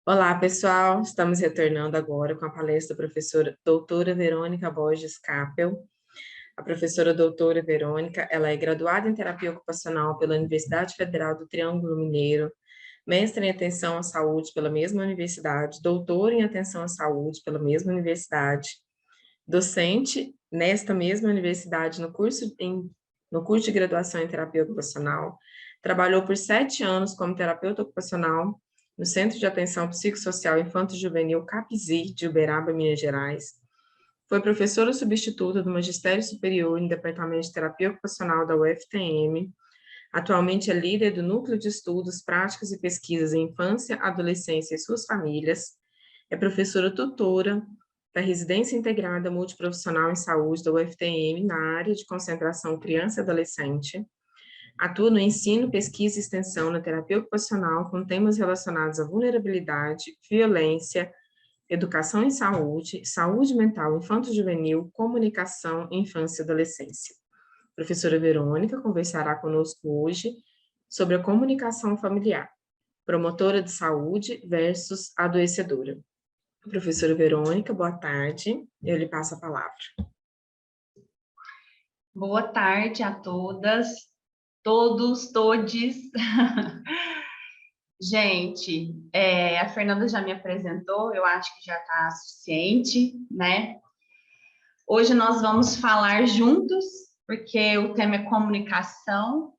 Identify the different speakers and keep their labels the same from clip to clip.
Speaker 1: Olá, pessoal. Estamos retornando agora com a palestra da professora doutora Verônica Borges Capel. A professora doutora Verônica, ela é graduada em terapia ocupacional pela Universidade Federal do Triângulo Mineiro, mestre em atenção à saúde pela mesma universidade, doutora em atenção à saúde pela mesma universidade, docente nesta mesma universidade no curso de graduação em terapia ocupacional, trabalhou por 7 anos como terapeuta ocupacional no Centro de Atenção Psicossocial Infanto-Juvenil CAPSI, de Uberaba, Minas Gerais. Foi professora substituta do Magistério Superior em Departamento de Terapia Ocupacional da UFTM. Atualmente é líder do Núcleo de Estudos, Práticas e Pesquisas em Infância, Adolescência e Suas Famílias. É professora tutora da Residência Integrada Multiprofissional em Saúde da UFTM na área de concentração criança e adolescente. Atua no ensino, pesquisa e extensão na terapia ocupacional com temas relacionados à vulnerabilidade, violência, educação em saúde, saúde mental infanto-juvenil, comunicação, infância e adolescência. A professora Verônica conversará conosco hoje sobre a comunicação familiar, promotora de saúde versus adoecedora. Professora Verônica, boa tarde. Eu lhe passo a palavra.
Speaker 2: Boa tarde a todas, todos, todes. Gente, a Fernanda já me apresentou, eu acho que já está suficiente, né? Hoje nós vamos falar juntos, porque o tema é comunicação.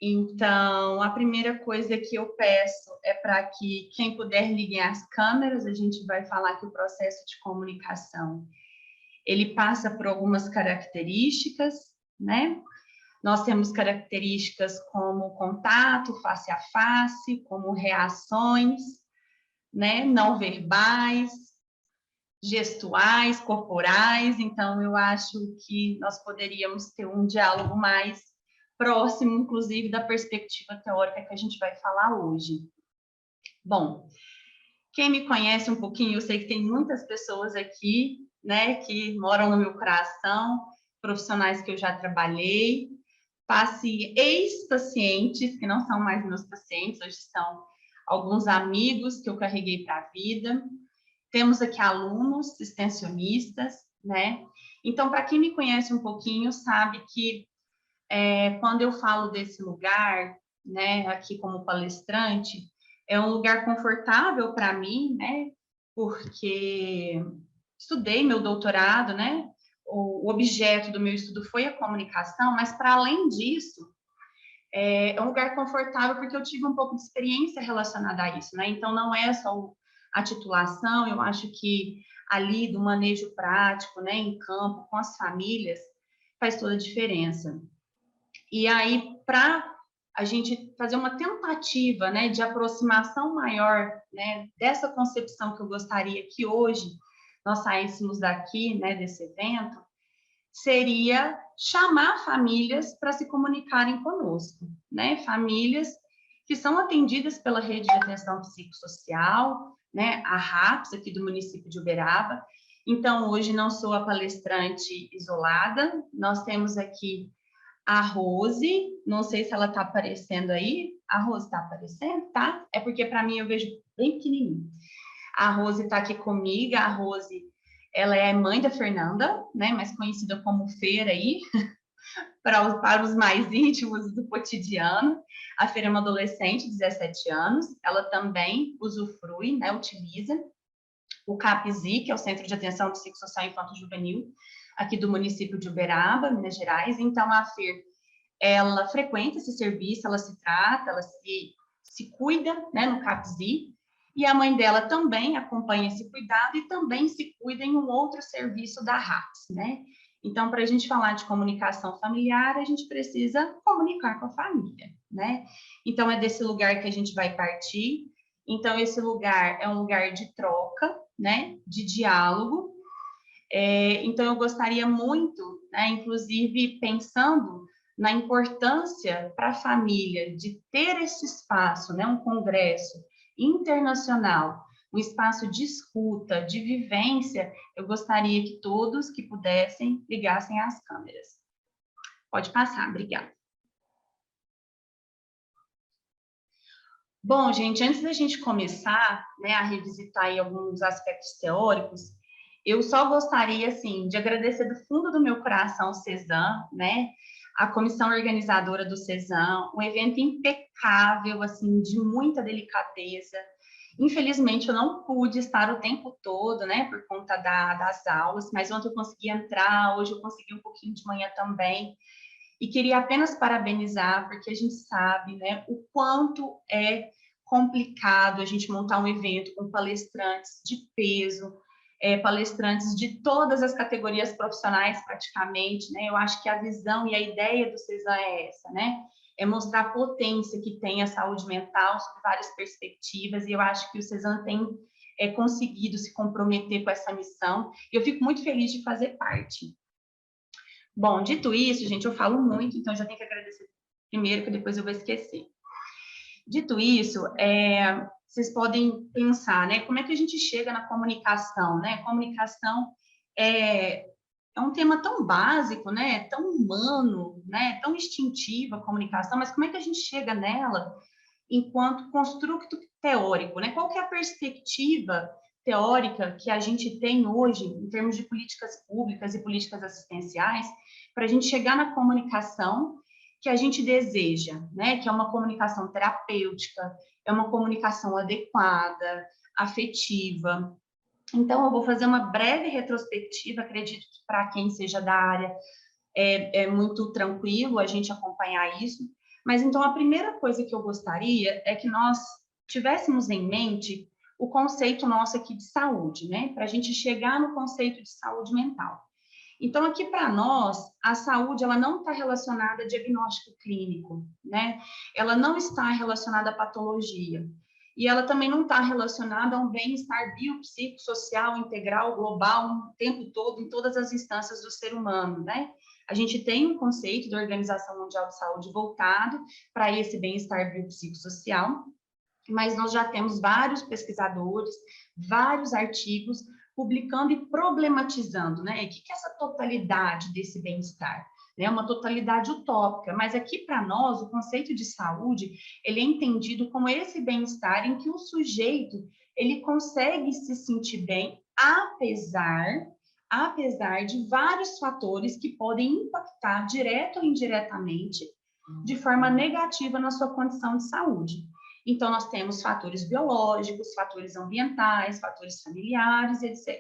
Speaker 2: Então, a primeira coisa que eu peço é para que quem puder ligue as câmeras, a gente vai falar que o processo de comunicação, ele passa por algumas características, né? Nós temos características como contato face a face, como reações, né, não verbais, gestuais, corporais. Então, eu acho que nós poderíamos ter um diálogo mais próximo, inclusive, da perspectiva teórica que a gente vai falar hoje. Bom, quem me conhece um pouquinho, eu sei que tem muitas pessoas aqui, né, que moram no meu coração, profissionais que eu já trabalhei, ex-pacientes, que não são mais meus pacientes, hoje são alguns amigos que eu carreguei para a vida. Temos aqui alunos, extensionistas, né? Então, para quem me conhece um pouquinho, sabe que quando eu falo desse lugar, né, aqui como palestrante, é um lugar confortável para mim, né? Porque estudei meu doutorado, né? O objeto do meu estudo foi a comunicação, mas para além disso, é um lugar confortável porque eu tive um pouco de experiência relacionada a isso, né? Então, não é só a titulação, eu acho que ali do manejo prático, né, em campo, com as famílias, faz toda a diferença. E aí, para a gente fazer uma tentativa, né, de aproximação maior, né, dessa concepção que eu gostaria que hoje nós saíssemos daqui, né, desse evento, seria chamar famílias para se comunicarem conosco, né? Famílias que são atendidas pela rede de atenção psicossocial, né? A RAPS, aqui do município de Uberaba. Então, hoje não sou a palestrante isolada, nós temos aqui a Rose, não sei se ela está aparecendo aí. A Rose está aparecendo, tá? É porque para mim eu vejo bem pequenininho. A Rose está aqui comigo, a Rose, ela é mãe da Fernanda, né, mais conhecida como Feira aí, para os mais íntimos do cotidiano. A Feira é uma adolescente, 17 anos, ela também usufrui, né, utiliza o CAPSI, que é o Centro de Atenção Psicossocial Infanto-Juvenil, aqui do município de Uberaba, Minas Gerais. Então, a Fer, ela frequenta esse serviço, ela se trata, ela se cuida, né, no CAPSI, e a mãe dela também acompanha esse cuidado e também se cuida em um outro serviço da RAPS, né? Então, para a gente falar de comunicação familiar, a gente precisa comunicar com a família, né? Então, é desse lugar que a gente vai partir. Então, esse lugar é um lugar de troca, né? De diálogo. Então, eu gostaria muito, né, inclusive pensando na importância para a família de ter esse espaço, né, um congresso internacional, um espaço de escuta, de vivência, eu gostaria que todos que pudessem ligassem as câmeras. Pode passar, obrigada. Bom, gente, antes da gente começar, né, a revisitar aí alguns aspectos teóricos, eu só gostaria, assim, de agradecer do fundo do meu coração o CESAM, né, a comissão organizadora do CESAM, um evento impecável, assim, de muita delicadeza. Infelizmente, eu não pude estar o tempo todo, né, por conta das aulas, mas ontem eu consegui entrar, hoje eu consegui um pouquinho de manhã também. E queria apenas parabenizar, porque a gente sabe, né, o quanto é complicado a gente montar um evento com palestrantes de peso, palestrantes de todas as categorias profissionais praticamente, né? Eu acho que a visão e a ideia do CESAM é essa, né? É mostrar a potência que tem a saúde mental sob várias perspectivas, e eu acho que o CESAM tem conseguido se comprometer com essa missão, e eu fico muito feliz de fazer parte. Bom, dito isso, gente, eu falo muito, então já tenho que agradecer primeiro, que depois eu vou esquecer. Dito isso, vocês podem pensar, né, como é que a gente chega na comunicação, né? Comunicação é um tema tão básico, né, tão humano, né, tão instintivo a comunicação, mas como é que a gente chega nela enquanto construto teórico, né? Qual que é a perspectiva teórica que a gente tem hoje em termos de políticas públicas e políticas assistenciais para a gente chegar na comunicação que a gente deseja, né? Que é uma comunicação terapêutica, é uma comunicação adequada, afetiva. Então, eu vou fazer uma breve retrospectiva, acredito que para quem seja da área é muito tranquilo a gente acompanhar isso. Mas então a primeira coisa que eu gostaria é que nós tivéssemos em mente o conceito nosso aqui de saúde, né? Para a gente chegar no conceito de saúde mental. Então, aqui para nós, a saúde ela não está relacionada a diagnóstico clínico, né? Ela não está relacionada a patologia. E ela também não está relacionada a um bem-estar biopsicossocial integral, global, o tempo todo, em todas as instâncias do ser humano, né? A gente tem um conceito da Organização Mundial de Saúde voltado para esse bem-estar biopsicossocial, mas nós já temos vários pesquisadores, vários artigos publicando e problematizando, né? O que é essa totalidade desse bem-estar? É uma totalidade utópica, mas aqui para nós o conceito de saúde ele é entendido como esse bem-estar em que o sujeito ele consegue se sentir bem apesar de vários fatores que podem impactar direto ou indiretamente de forma negativa na sua condição de saúde. Então, nós temos fatores biológicos, fatores ambientais, fatores familiares, etc.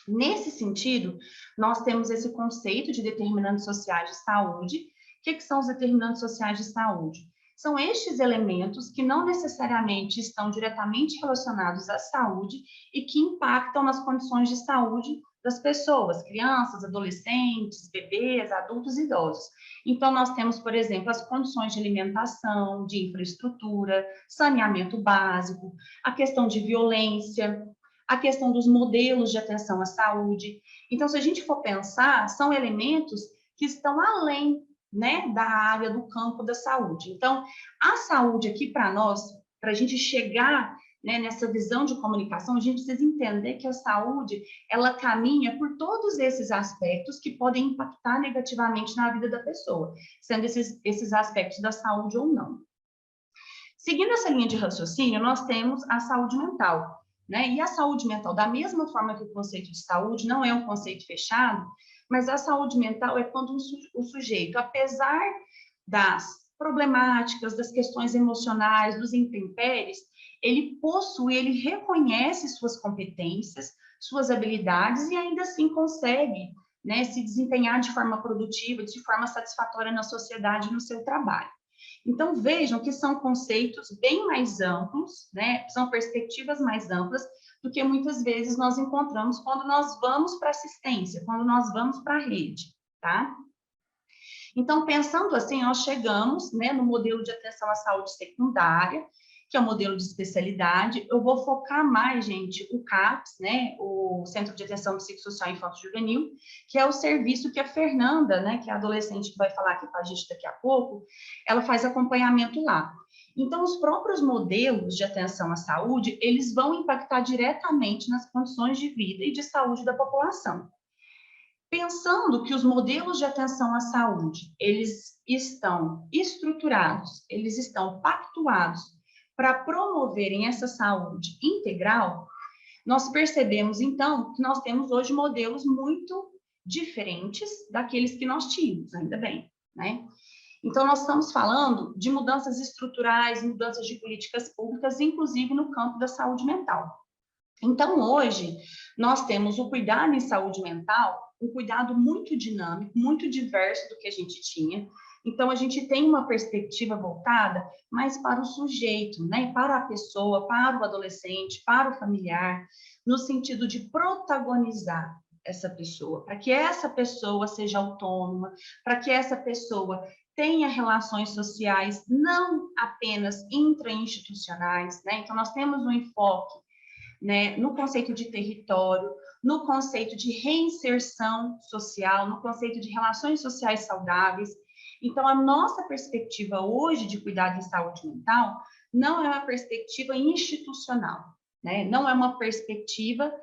Speaker 2: Nesse sentido, nós temos esse conceito de determinantes sociais de saúde. O que são os determinantes sociais de saúde? São estes elementos que não necessariamente estão diretamente relacionados à saúde e que impactam nas condições de saúde das pessoas, crianças, adolescentes, bebês, adultos e idosos. Então, nós temos, por exemplo, as condições de alimentação, de infraestrutura, saneamento básico, a questão de violência, a questão dos modelos de atenção à saúde. Então, se a gente for pensar, são elementos que estão além, né, da área do campo da saúde. Então, a saúde aqui para nós, para a gente chegar, né, nessa visão de comunicação, a gente precisa entender que a saúde, ela caminha por todos esses aspectos que podem impactar negativamente na vida da pessoa, sendo esses aspectos da saúde ou não. Seguindo essa linha de raciocínio, nós temos a saúde mental, né? E a saúde mental, da mesma forma que o conceito de saúde não é um conceito fechado, mas a saúde mental é quando o sujeito, apesar das problemáticas, das questões emocionais, dos intempéries, ele possui, ele reconhece suas competências, suas habilidades e ainda assim consegue, né, se desempenhar de forma produtiva, de forma satisfatória na sociedade, no seu trabalho. Então, vejam que são conceitos bem mais amplos, né? São perspectivas mais amplas do que muitas vezes nós encontramos quando nós vamos para a assistência, quando nós vamos para a rede, tá? Então, pensando assim, nós chegamos, né, no modelo de atenção à saúde secundária, que é o modelo de especialidade. Eu vou focar mais, gente, o CAPS, né, o Centro de Atenção Psicossocial Infanto-Juvenil, que é o serviço que a Fernanda, né, que é a adolescente que vai falar aqui com a gente daqui a pouco, ela faz acompanhamento lá. Então, os próprios modelos de atenção à saúde, eles vão impactar diretamente nas condições de vida e de saúde da população. Pensando que os modelos de atenção à saúde, eles estão estruturados, eles estão pactuados para promoverem essa saúde integral, nós percebemos, então, que nós temos hoje modelos muito diferentes daqueles que nós tínhamos, ainda bem, né? Então, nós estamos falando de mudanças estruturais, mudanças de políticas públicas, inclusive no campo da saúde mental. Então, hoje, nós temos o cuidado em saúde mental, um cuidado muito dinâmico, muito diverso do que a gente tinha. Então, a gente tem uma perspectiva voltada mais para o sujeito, né? Para a pessoa, para o adolescente, para o familiar, no sentido de protagonizar essa pessoa, para que essa pessoa seja autônoma, para que essa pessoa tenha relações sociais não apenas intrainstitucionais, né? Então, nós temos um enfoque, né, no conceito de território, no conceito de reinserção social, no conceito de relações sociais saudáveis. Então, a nossa perspectiva hoje de cuidado em saúde mental não é uma perspectiva institucional, né? Não é uma perspectiva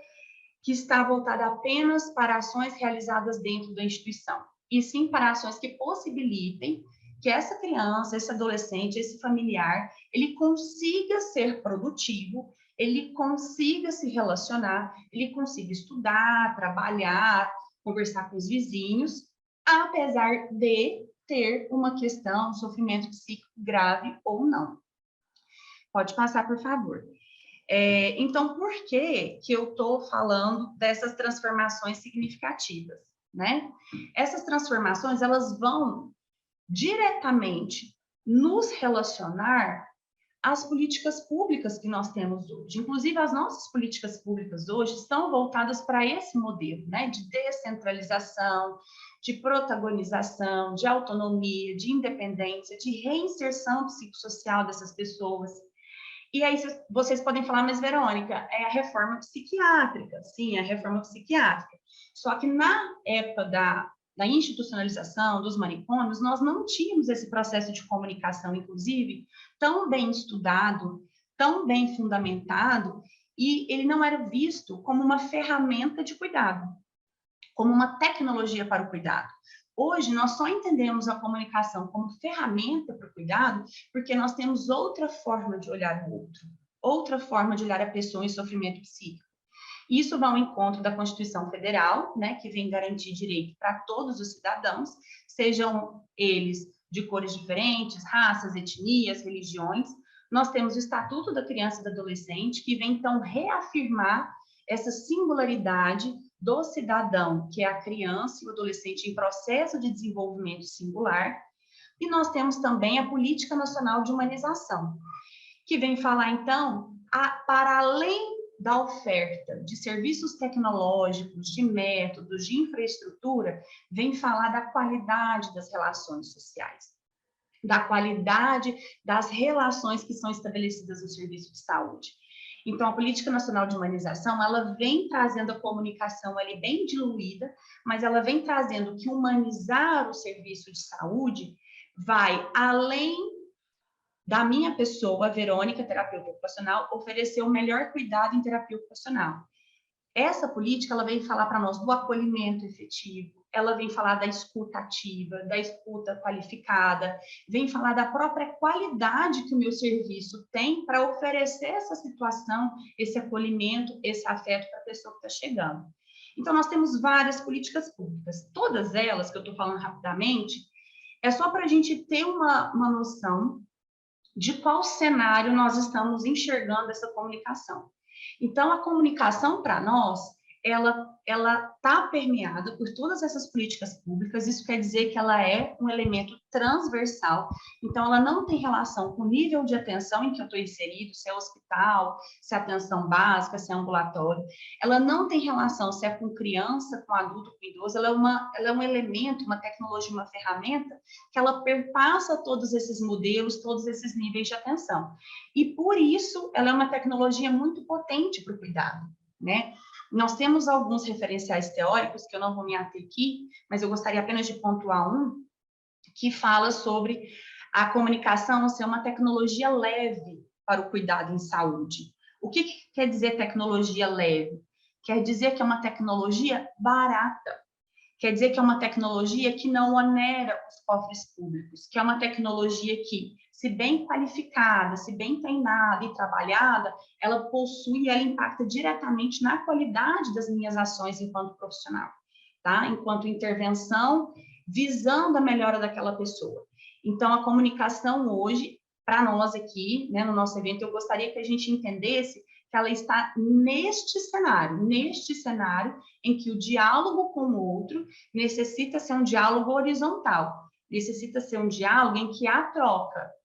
Speaker 2: que está voltada apenas para ações realizadas dentro da instituição, e sim para ações que possibilitem que essa criança, esse adolescente, esse familiar, ele consiga ser produtivo, ele consiga se relacionar, ele consiga estudar, trabalhar, conversar com os vizinhos, apesar de ter uma questão, um sofrimento psíquico grave ou não. Pode passar, por favor. Então, por que eu estou falando dessas transformações significativas, né? Essas transformações, elas vão diretamente nos relacionar às políticas públicas que nós temos hoje. Inclusive, as nossas políticas públicas hoje estão voltadas para esse modelo, né? De descentralização, de protagonização, de autonomia, de independência, de reinserção psicossocial dessas pessoas. E aí vocês podem falar, mas Verônica, é a reforma psiquiátrica. Sim, é a reforma psiquiátrica. Só que na época da institucionalização dos manicômios, nós não tínhamos esse processo de comunicação, inclusive, tão bem estudado, tão bem fundamentado, e ele não era visto como uma ferramenta de cuidado, como uma tecnologia para o cuidado. Hoje, nós só entendemos a comunicação como ferramenta para o cuidado porque nós temos outra forma de olhar o outro, outra forma de olhar a pessoa em sofrimento psíquico. Isso vai ao encontro da Constituição Federal, né, que vem garantir direito para todos os cidadãos, sejam eles de cores diferentes, raças, etnias, religiões. Nós temos o Estatuto da Criança e do Adolescente, que vem, então, reafirmar essa singularidade do cidadão, que é a criança e o adolescente em processo de desenvolvimento singular. E nós temos também a Política Nacional de Humanização, que vem falar, então, para além da oferta de serviços tecnológicos, de métodos, de infraestrutura, vem falar da qualidade das relações sociais, da qualidade das relações que são estabelecidas no serviço de saúde. Então, a Política Nacional de Humanização, ela vem trazendo a comunicação ali bem diluída, mas ela vem trazendo que humanizar o serviço de saúde vai além da minha pessoa, Verônica, terapeuta ocupacional, oferecer o melhor cuidado em terapia ocupacional. Essa política, ela vem falar para nós do acolhimento efetivo, ela vem falar da escuta ativa, da escuta qualificada, vem falar da própria qualidade que o meu serviço tem para oferecer essa situação, esse acolhimento, esse afeto para a pessoa que está chegando. Então, nós temos várias políticas públicas, todas elas que eu estou falando rapidamente, é só para a gente ter uma noção de qual cenário nós estamos enxergando essa comunicação. Então, a comunicação, para nós, ela está permeada por todas essas políticas públicas, isso quer dizer que ela é um elemento transversal, então ela não tem relação com o nível de atenção em que eu estou inserido, se é hospital, se é atenção básica, se é ambulatório, ela não tem relação se é com criança, com adulto, com idoso, ela é um elemento, uma tecnologia, uma ferramenta que ela perpassa todos esses modelos, todos esses níveis de atenção. E por isso ela é uma tecnologia muito potente para o cuidado, né? Nós temos alguns referenciais teóricos, que eu não vou me ater aqui, mas eu gostaria apenas de pontuar um, que fala sobre a comunicação ser uma tecnologia leve para o cuidado em saúde. O que quer dizer tecnologia leve? Quer dizer que é uma tecnologia barata, quer dizer que é uma tecnologia que não onera os cofres públicos, que é uma tecnologia que, se bem qualificada, se bem treinada e trabalhada, ela possui e ela impacta diretamente na qualidade das minhas ações enquanto profissional, tá? Enquanto intervenção, visando a melhora daquela pessoa. Então, a comunicação hoje, para nós aqui, né, no nosso evento, eu gostaria que a gente entendesse que ela está neste cenário em que o diálogo com o outro necessita ser um diálogo horizontal, necessita ser um diálogo em que há troca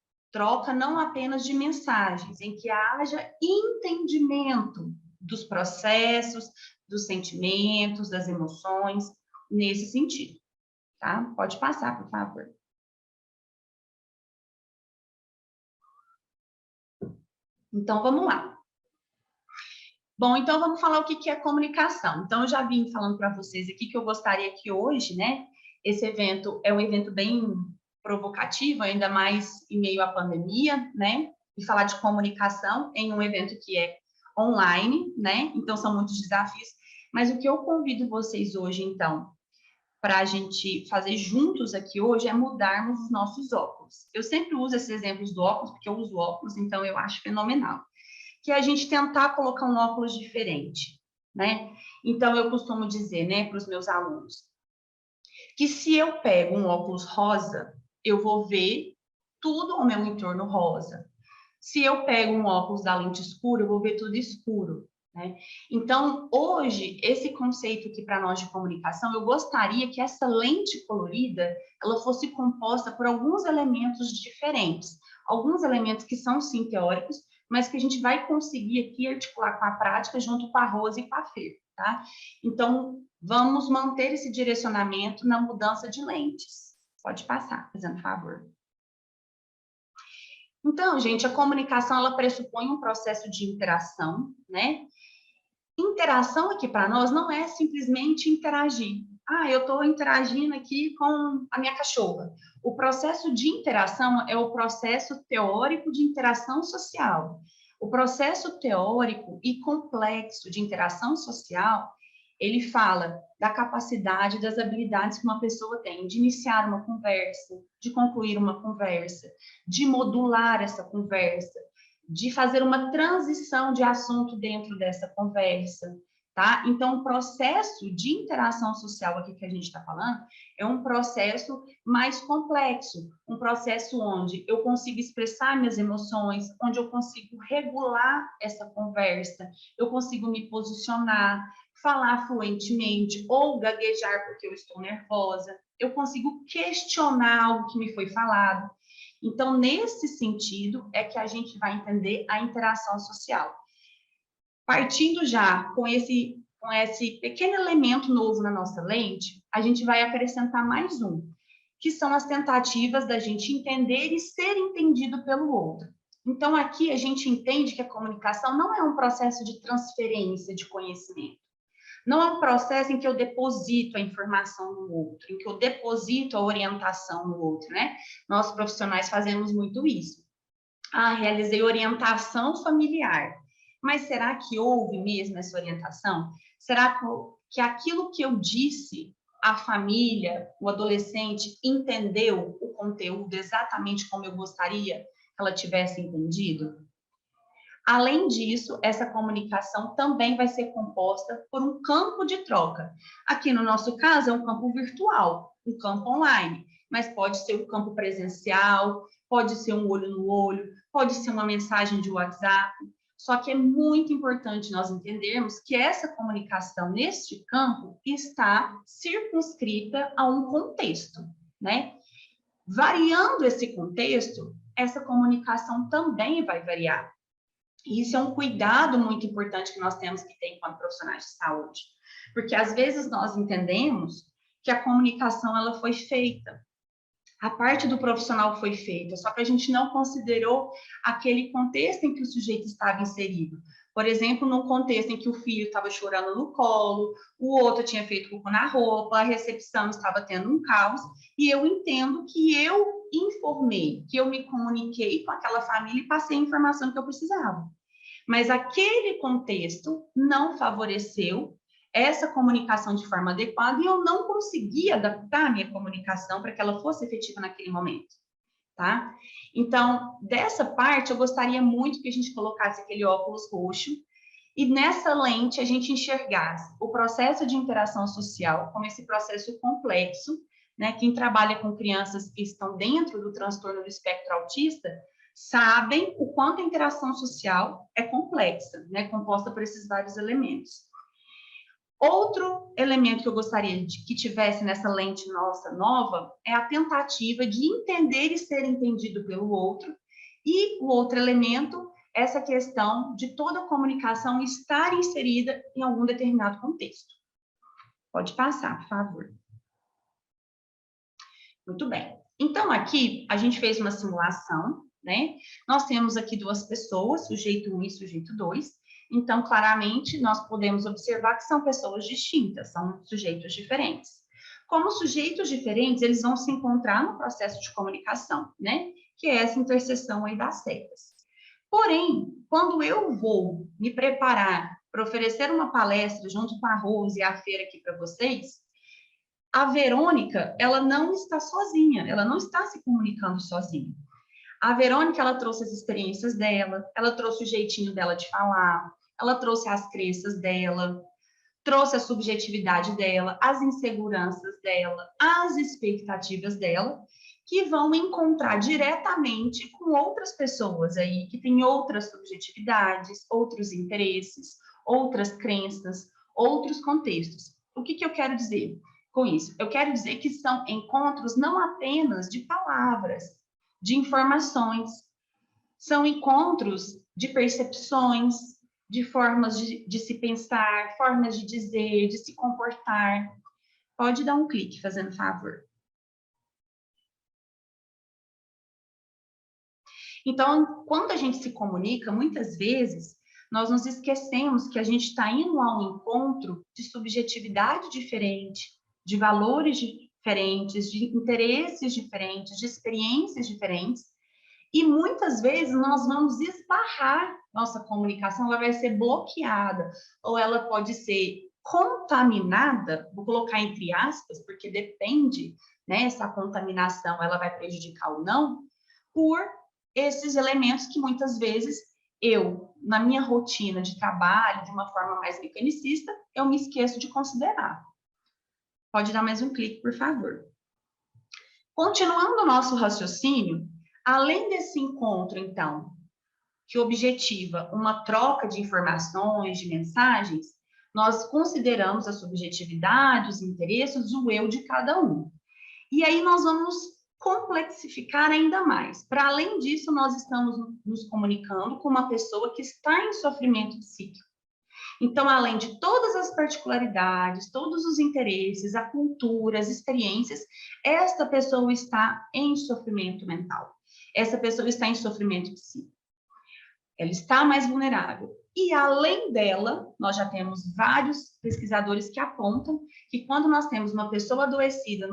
Speaker 2: não apenas de mensagens, em que haja entendimento dos processos, dos sentimentos, das emoções, nesse sentido, tá? Pode passar, por favor. Então, vamos lá. Bom, então vamos falar o que é comunicação. Então, eu já vim falando para vocês aqui que eu gostaria que hoje, né, esse evento é um evento bem provocativo, ainda mais em meio à pandemia, né, e falar de comunicação em um evento que é online, né, então são muitos desafios, mas o que eu convido vocês hoje, então, para a gente fazer juntos aqui hoje é mudarmos os nossos óculos. Eu sempre uso esses exemplos do óculos, porque eu uso óculos, então eu acho fenomenal. Que é a gente tentar colocar um óculos diferente, né? Então, eu costumo dizer, né, para os meus alunos, que se eu pego um óculos rosa, eu vou ver tudo ao meu entorno rosa. Se eu pego um óculos da lente escura, eu vou ver tudo escuro, né? Então, hoje, esse conceito aqui para nós de comunicação, eu gostaria que essa lente colorida, ela fosse composta por alguns elementos diferentes. Alguns elementos que são, sim, teóricos, mas que a gente vai conseguir aqui articular com a prática junto com a Rose e com a Fer, tá? Então, vamos manter esse direcionamento na mudança de lentes. Pode passar, fazendo favor. Então, gente, a comunicação, ela pressupõe um processo de interação, né? Interação aqui para nós não é simplesmente interagir. Ah, eu estou interagindo aqui com a minha cachorra. O processo de interação é o processo teórico de interação social. O processo teórico e complexo de interação social, ele fala da capacidade, das habilidades que uma pessoa tem de iniciar uma conversa, de concluir uma conversa, de modular essa conversa, de fazer uma transição de assunto dentro dessa conversa, tá? Então, o processo de interação social aqui que a gente está falando é um processo mais complexo, um processo onde eu consigo expressar minhas emoções, onde eu consigo regular essa conversa, eu consigo me posicionar, falar fluentemente ou gaguejar porque eu estou nervosa, eu consigo questionar algo que me foi falado. Então, nesse sentido, é que a gente vai entender a interação social. Partindo já com esse pequeno elemento novo na nossa lente, a gente vai acrescentar mais um, que são as tentativas da gente entender e ser entendido pelo outro. Então, aqui a gente entende que a comunicação não é um processo de transferência de conhecimento. Não é um processo em que eu deposito a informação no outro, em que eu deposito a orientação no outro, né? Nós profissionais fazemos muito isso. Ah, realizei orientação familiar. Mas será que houve mesmo essa orientação? Será que aquilo que eu disse, a família, o adolescente, entendeu o conteúdo exatamente como eu gostaria que ela tivesse entendido? Além disso, essa comunicação também vai ser composta por um campo de troca. Aqui no nosso caso é um campo virtual, um campo online, mas pode ser um campo presencial, pode ser um olho no olho, pode ser uma mensagem de WhatsApp. Só que é muito importante nós entendermos que essa comunicação neste campo está circunscrita a um contexto, né? Variando esse contexto, essa comunicação também vai variar. E isso é um cuidado muito importante que nós temos que ter enquanto profissionais de saúde. Porque, às vezes, nós entendemos que a comunicação ela foi feita. A parte do profissional foi feita, só que a gente não considerou aquele contexto em que o sujeito estava inserido. Por exemplo, num contexto em que o filho estava chorando no colo, o outro tinha feito cocô na roupa, a recepção estava tendo um caos, e eu entendo que eu informei, que eu me comuniquei com aquela família e passei a informação que eu precisava. Mas aquele contexto não favoreceu essa comunicação de forma adequada e eu não consegui adaptar a minha comunicação para que ela fosse efetiva naquele momento. tá? Então, dessa parte, eu gostaria muito que a gente colocasse aquele óculos roxo e nessa lente a gente enxergasse o processo de interação social como esse processo complexo, né? Quem trabalha com crianças que estão dentro do transtorno do espectro autista sabem o quanto a interação social é complexa, né? Composta por esses vários elementos. Outro elemento que eu gostaria de que tivesse nessa lente nossa nova é a tentativa de entender e ser entendido pelo outro. E o outro elemento, essa questão de toda a comunicação estar inserida em algum determinado contexto. Pode passar, por favor. Muito bem. Então, aqui, a gente fez uma simulação, né? Nós temos aqui duas pessoas, sujeito 1 e sujeito 2. Então, claramente, nós podemos observar que são pessoas distintas, são sujeitos diferentes. Como sujeitos diferentes, eles vão se encontrar no processo de comunicação, né? Que é essa interseção aí das setas. Porém, quando eu vou me preparar para oferecer uma palestra junto com a Rose e a Feira aqui para vocês, a Verônica, ela não está sozinha, ela não está se comunicando sozinha. A Verônica, ela trouxe as experiências dela, ela trouxe o jeitinho dela de falar, ela trouxe as crenças dela, trouxe a subjetividade dela, as inseguranças dela, as expectativas dela, que vão encontrar diretamente com outras pessoas aí, que têm outras subjetividades, outros interesses, outras crenças, outros contextos. O que eu quero dizer com isso? Eu quero dizer que são encontros não apenas de palavras, de informações, são encontros de percepções, de formas de se pensar, formas de dizer, de se comportar. Pode dar um clique, fazendo favor. Então, quando a gente se comunica, muitas vezes, nós nos esquecemos que a gente está indo a um encontro de subjetividade diferente, de valores diferentes, de interesses diferentes, de experiências diferentes, e muitas vezes nós vamos esbarrar, nossa comunicação ela vai ser bloqueada, ou ela pode ser contaminada, vou colocar entre aspas, porque depende, né, se a contaminação ela vai prejudicar ou não, por esses elementos que muitas vezes eu, na minha rotina de trabalho, de uma forma mais mecanicista, eu me esqueço de considerar. Pode dar mais um clique, por favor. Continuando o nosso raciocínio, além desse encontro, então, que objetiva uma troca de informações, de mensagens, nós consideramos a subjetividade, os interesses, o eu de cada um. E aí nós vamos complexificar ainda mais. Para além disso, nós estamos nos comunicando com uma pessoa que está em sofrimento psíquico. Então, além de todas as particularidades, todos os interesses, a cultura, as experiências, esta pessoa está em sofrimento mental. Essa pessoa está em sofrimento psíquico. Ela está mais vulnerável. E, além dela, nós já temos vários pesquisadores que apontam que quando nós temos uma pessoa adoecida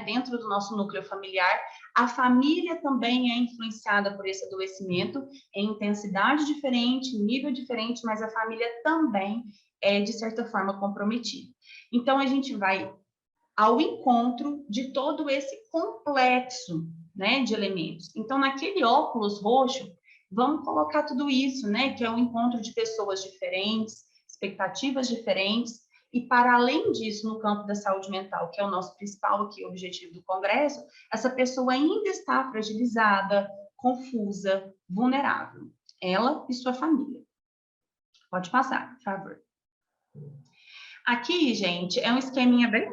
Speaker 2: dentro do nosso núcleo familiar, a família também é influenciada por esse adoecimento em intensidade diferente, nível diferente, mas a família também é, de certa forma, comprometida. Então, a gente vai ao encontro de todo esse complexo, né, de elementos. Então, naquele óculos roxo, vamos colocar tudo isso, né? Que é um encontro de pessoas diferentes, expectativas diferentes, e para além disso, no campo da saúde mental, que é o nosso principal aqui, objetivo do Congresso, essa pessoa ainda está fragilizada, confusa, vulnerável. Ela e sua família. Pode passar, por favor. Aqui, gente, é um esqueminha bem,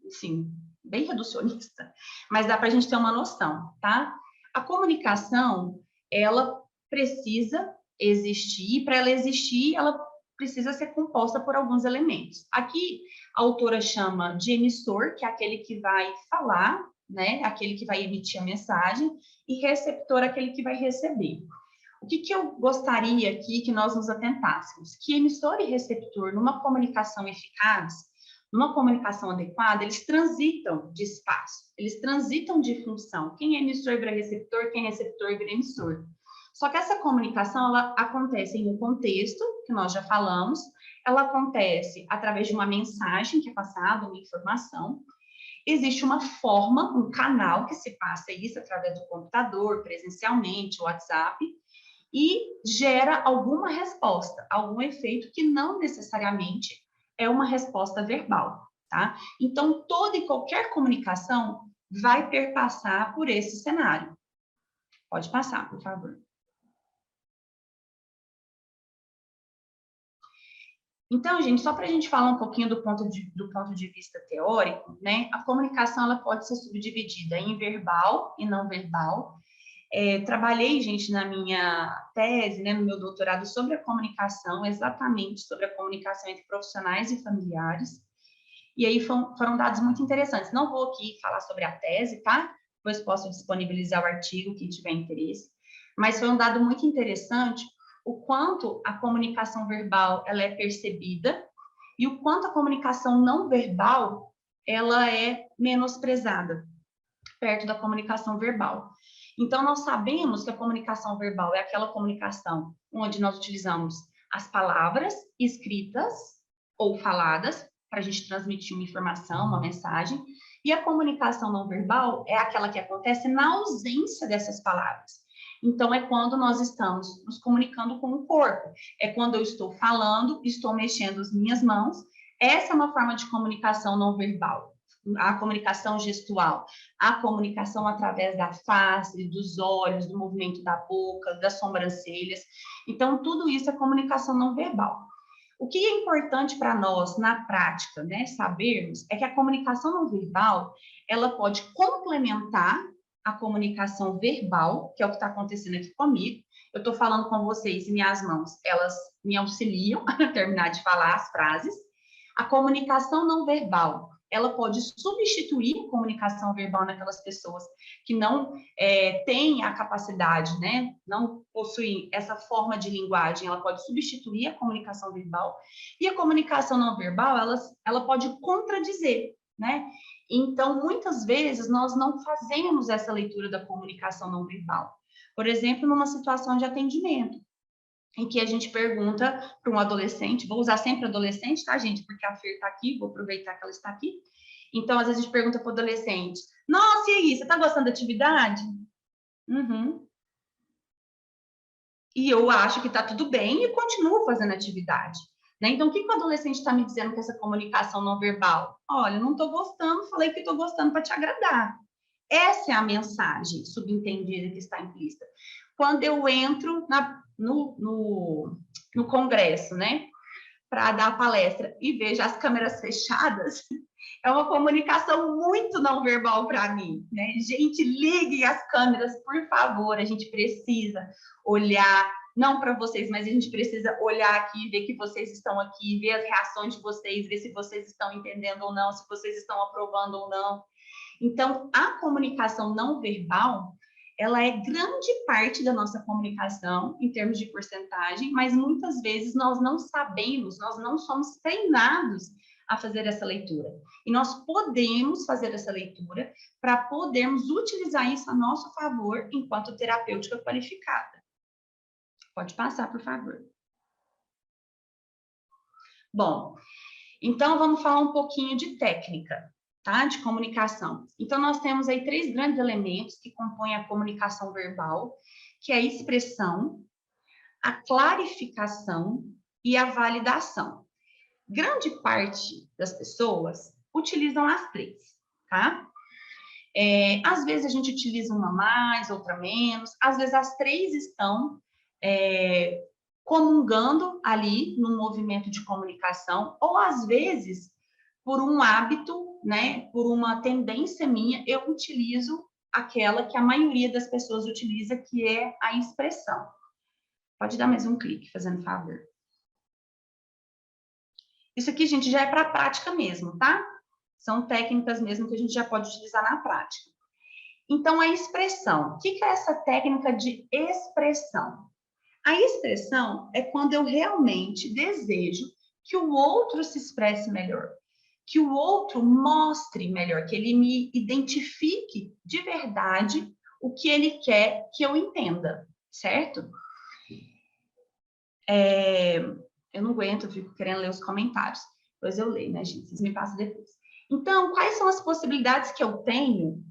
Speaker 2: assim, bem reducionista, mas dá para a gente ter uma noção, tá? A comunicação, ela precisa existir, e para ela existir, ela precisa ser composta por alguns elementos. Aqui, a autora chama de emissor, que é aquele que vai falar, né? Aquele que vai emitir a mensagem, e receptor, aquele que vai receber. O que eu gostaria aqui que nós nos atentássemos? Que emissor e receptor, numa comunicação eficaz, numa comunicação adequada, eles transitam de espaço, eles transitam de função. Quem é emissor vira receptor, quem é receptor vira emissor. Só que essa comunicação, ela acontece em um contexto, que nós já falamos, ela acontece através de uma mensagem que é passada, uma informação, existe uma forma, um canal que se passa isso através do computador, presencialmente, WhatsApp, e gera alguma resposta, algum efeito que não necessariamente é uma resposta verbal, tá? Então, toda e qualquer comunicação vai perpassar por esse cenário. Pode passar, por favor. Então, gente, só para a gente falar um pouquinho do ponto de vista teórico, né? A comunicação ela pode ser subdividida em verbal e não verbal. Trabalhei, gente, na minha tese, né, no meu doutorado, sobre a comunicação, exatamente sobre a comunicação entre profissionais e familiares. E aí foram dados muito interessantes. Não vou aqui falar sobre a tese, tá? Depois posso disponibilizar o artigo, quem tiver interesse. Mas foi um dado muito interessante o quanto a comunicação verbal ela é percebida e o quanto a comunicação não verbal ela é menosprezada perto da comunicação verbal. Então, nós sabemos que a comunicação verbal é aquela comunicação onde nós utilizamos as palavras escritas ou faladas para a gente transmitir uma informação, uma mensagem, e a comunicação não verbal é aquela que acontece na ausência dessas palavras. Então, é quando nós estamos nos comunicando com o corpo, é quando eu estou falando, estou mexendo as minhas mãos. Essa é uma forma de comunicação não verbal, a comunicação gestual, a comunicação através da face, dos olhos, do movimento da boca, das sobrancelhas. Então, tudo isso é comunicação não verbal. O que é importante para nós, na prática, né, sabermos, é que a comunicação não verbal, ela pode complementar a comunicação verbal, que é o que está acontecendo aqui comigo. Eu estou falando com vocês e minhas mãos, elas me auxiliam a terminar de falar as frases. A comunicação não verbal, ela pode substituir a comunicação verbal naquelas pessoas que não têm a capacidade, né? Não possuem essa forma de linguagem, ela pode substituir a comunicação verbal. E a comunicação não verbal, ela pode contradizer, né? Então, muitas vezes, nós não fazemos essa leitura da comunicação não verbal. Por exemplo, numa situação de atendimento, em que a gente pergunta para um adolescente, vou usar sempre adolescente, tá, gente? Porque a Fer está aqui, vou aproveitar que ela está aqui. Então, às vezes a gente pergunta para o adolescente, nossa, e aí, você está gostando da atividade? Uhum. E eu acho que está tudo bem e continuo fazendo atividade. Né? Então, o que o adolescente está me dizendo com essa comunicação não verbal? Olha, não estou gostando, falei que estou gostando para te agradar. Essa é a mensagem subentendida que está implícita. Quando eu entro no congresso, né, para dar a palestra e vejo as câmeras fechadas, é uma comunicação muito não verbal para mim, né? Gente, liguem as câmeras, por favor, a gente precisa olhar, não para vocês, mas a gente precisa olhar aqui, ver que vocês estão aqui, ver as reações de vocês, ver se vocês estão entendendo ou não, se vocês estão aprovando ou não. Então, a comunicação não verbal, ela é grande parte da nossa comunicação em termos de porcentagem, mas muitas vezes nós não sabemos, nós não somos treinados a fazer essa leitura. E nós podemos fazer essa leitura para podermos utilizar isso a nosso favor enquanto terapêutica qualificada. Pode passar, por favor. Bom, então vamos falar um pouquinho de técnica, tá? De comunicação. Então, nós temos aí 3 grandes elementos que compõem a comunicação verbal, que é a expressão, a clarificação e a validação. Grande parte das pessoas utilizam as 3, tá? Às vezes a gente utiliza uma mais, outra menos, às vezes as 3 estão comungando ali no movimento de comunicação, ou às vezes, por um hábito, né, por uma tendência minha, eu utilizo aquela que a maioria das pessoas utiliza, que é a expressão. Pode dar mais um clique, fazendo favor. Isso aqui, gente, já é para a prática mesmo, tá? São técnicas mesmo que a gente já pode utilizar na prática. Então, a expressão. O que é essa técnica de expressão? A expressão é quando eu realmente desejo que o outro se expresse melhor, que o outro mostre melhor, que ele me identifique de verdade o que ele quer que eu entenda, certo? Eu não aguento, eu fico querendo ler os comentários. Depois eu leio, né, gente? Vocês me passam depois. Então, quais são as possibilidades que eu tenho,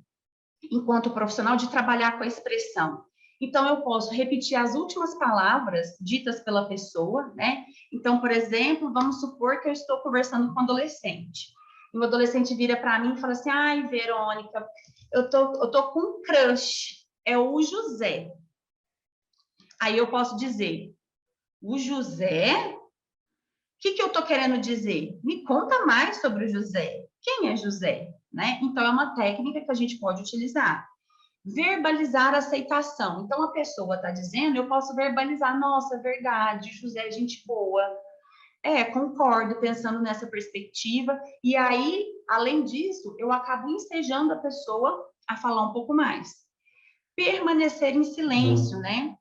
Speaker 2: enquanto profissional, de trabalhar com a expressão? Então, eu posso repetir as últimas palavras ditas pela pessoa, né? Então, por exemplo, vamos supor que eu estou conversando com um adolescente. E o adolescente vira para mim e fala assim: ai, Verônica, eu tô com um crush, é o José. Aí eu posso dizer: o José? O que eu estou querendo dizer? Me conta mais sobre o José. Quem é José? Né? Então, é uma técnica que a gente pode utilizar. Verbalizar a aceitação. Então, a pessoa está dizendo, eu posso verbalizar: nossa, verdade, José é gente boa. Concordo, pensando nessa perspectiva. E aí, além disso, eu acabo ensejando a pessoa a falar um pouco mais. Permanecer em silêncio, né?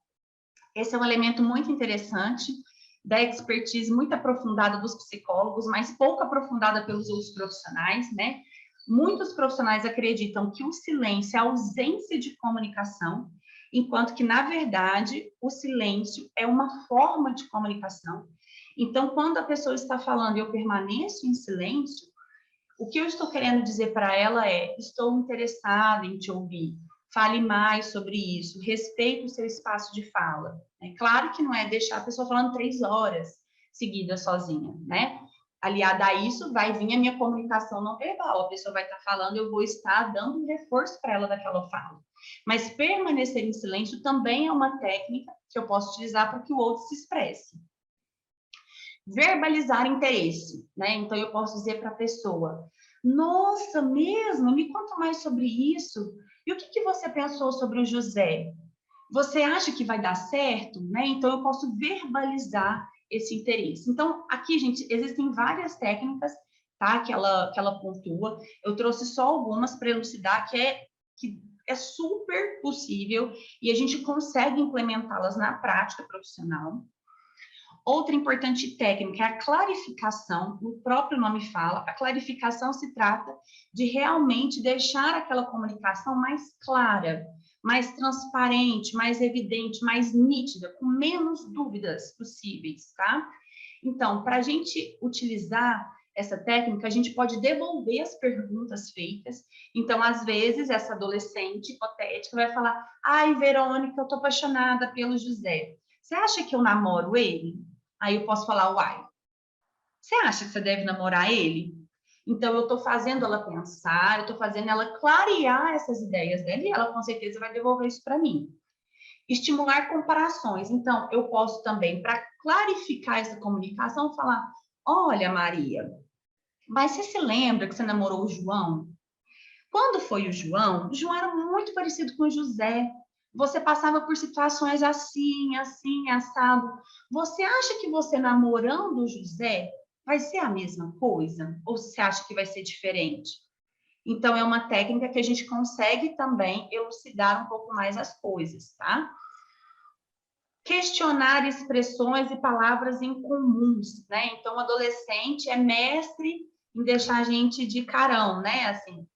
Speaker 2: Esse é um elemento muito interessante da expertise muito aprofundada dos psicólogos, mas pouco aprofundada pelos outros profissionais, né? Muitos profissionais acreditam que o silêncio é a ausência de comunicação, enquanto que, na verdade, o silêncio é uma forma de comunicação. Então, quando a pessoa está falando e eu permaneço em silêncio, o que eu estou querendo dizer para ela é: estou interessada em te ouvir, fale mais sobre isso, respeite o seu espaço de fala. É claro que não é deixar a pessoa falando 3 horas seguidas sozinha, né? Aliado a isso, vai vir a minha comunicação não verbal. A pessoa vai estar falando, eu vou estar dando um reforço para ela daquela fala. Mas permanecer em silêncio também é uma técnica que eu posso utilizar para que o outro se expresse. Verbalizar interesse, né? Então, eu posso dizer para a pessoa: nossa, mesmo? Me conta mais sobre isso. E o que você pensou sobre o José? Você acha que vai dar certo? Né? Então, eu posso verbalizar esse interesse. Então, aqui, gente, existem várias técnicas, tá? Que ela pontua. Eu trouxe só algumas para elucidar que é super possível e a gente consegue implementá-las na prática profissional. Outra importante técnica é a clarificação, o próprio nome fala, a clarificação se trata de realmente deixar aquela comunicação mais clara, mais transparente, mais evidente, mais nítida, com menos dúvidas possíveis, tá? Então, para a gente utilizar essa técnica, a gente pode devolver as perguntas feitas. Então, às vezes, essa adolescente hipotética vai falar: ai, Verônica, eu tô apaixonada pelo José. Você acha que eu namoro ele? Aí eu posso falar: uai, você acha que você deve namorar ele? Então, eu estou fazendo ela pensar, eu estou fazendo ela clarear essas ideias dela e ela com certeza vai devolver isso para mim. Estimular comparações. Então, eu posso também, para clarificar essa comunicação, falar: olha, Maria, mas você se lembra que você namorou o João? Quando foi o João era muito parecido com o José. Você passava por situações assim, assim, assado. Você acha que você namorando o José vai ser a mesma coisa? Ou você acha que vai ser diferente? Então, é uma técnica que a gente consegue também elucidar um pouco mais as coisas, tá? Questionar expressões e palavras incomuns, né? Então, o adolescente é mestre em deixar a gente de carão, né? Assim,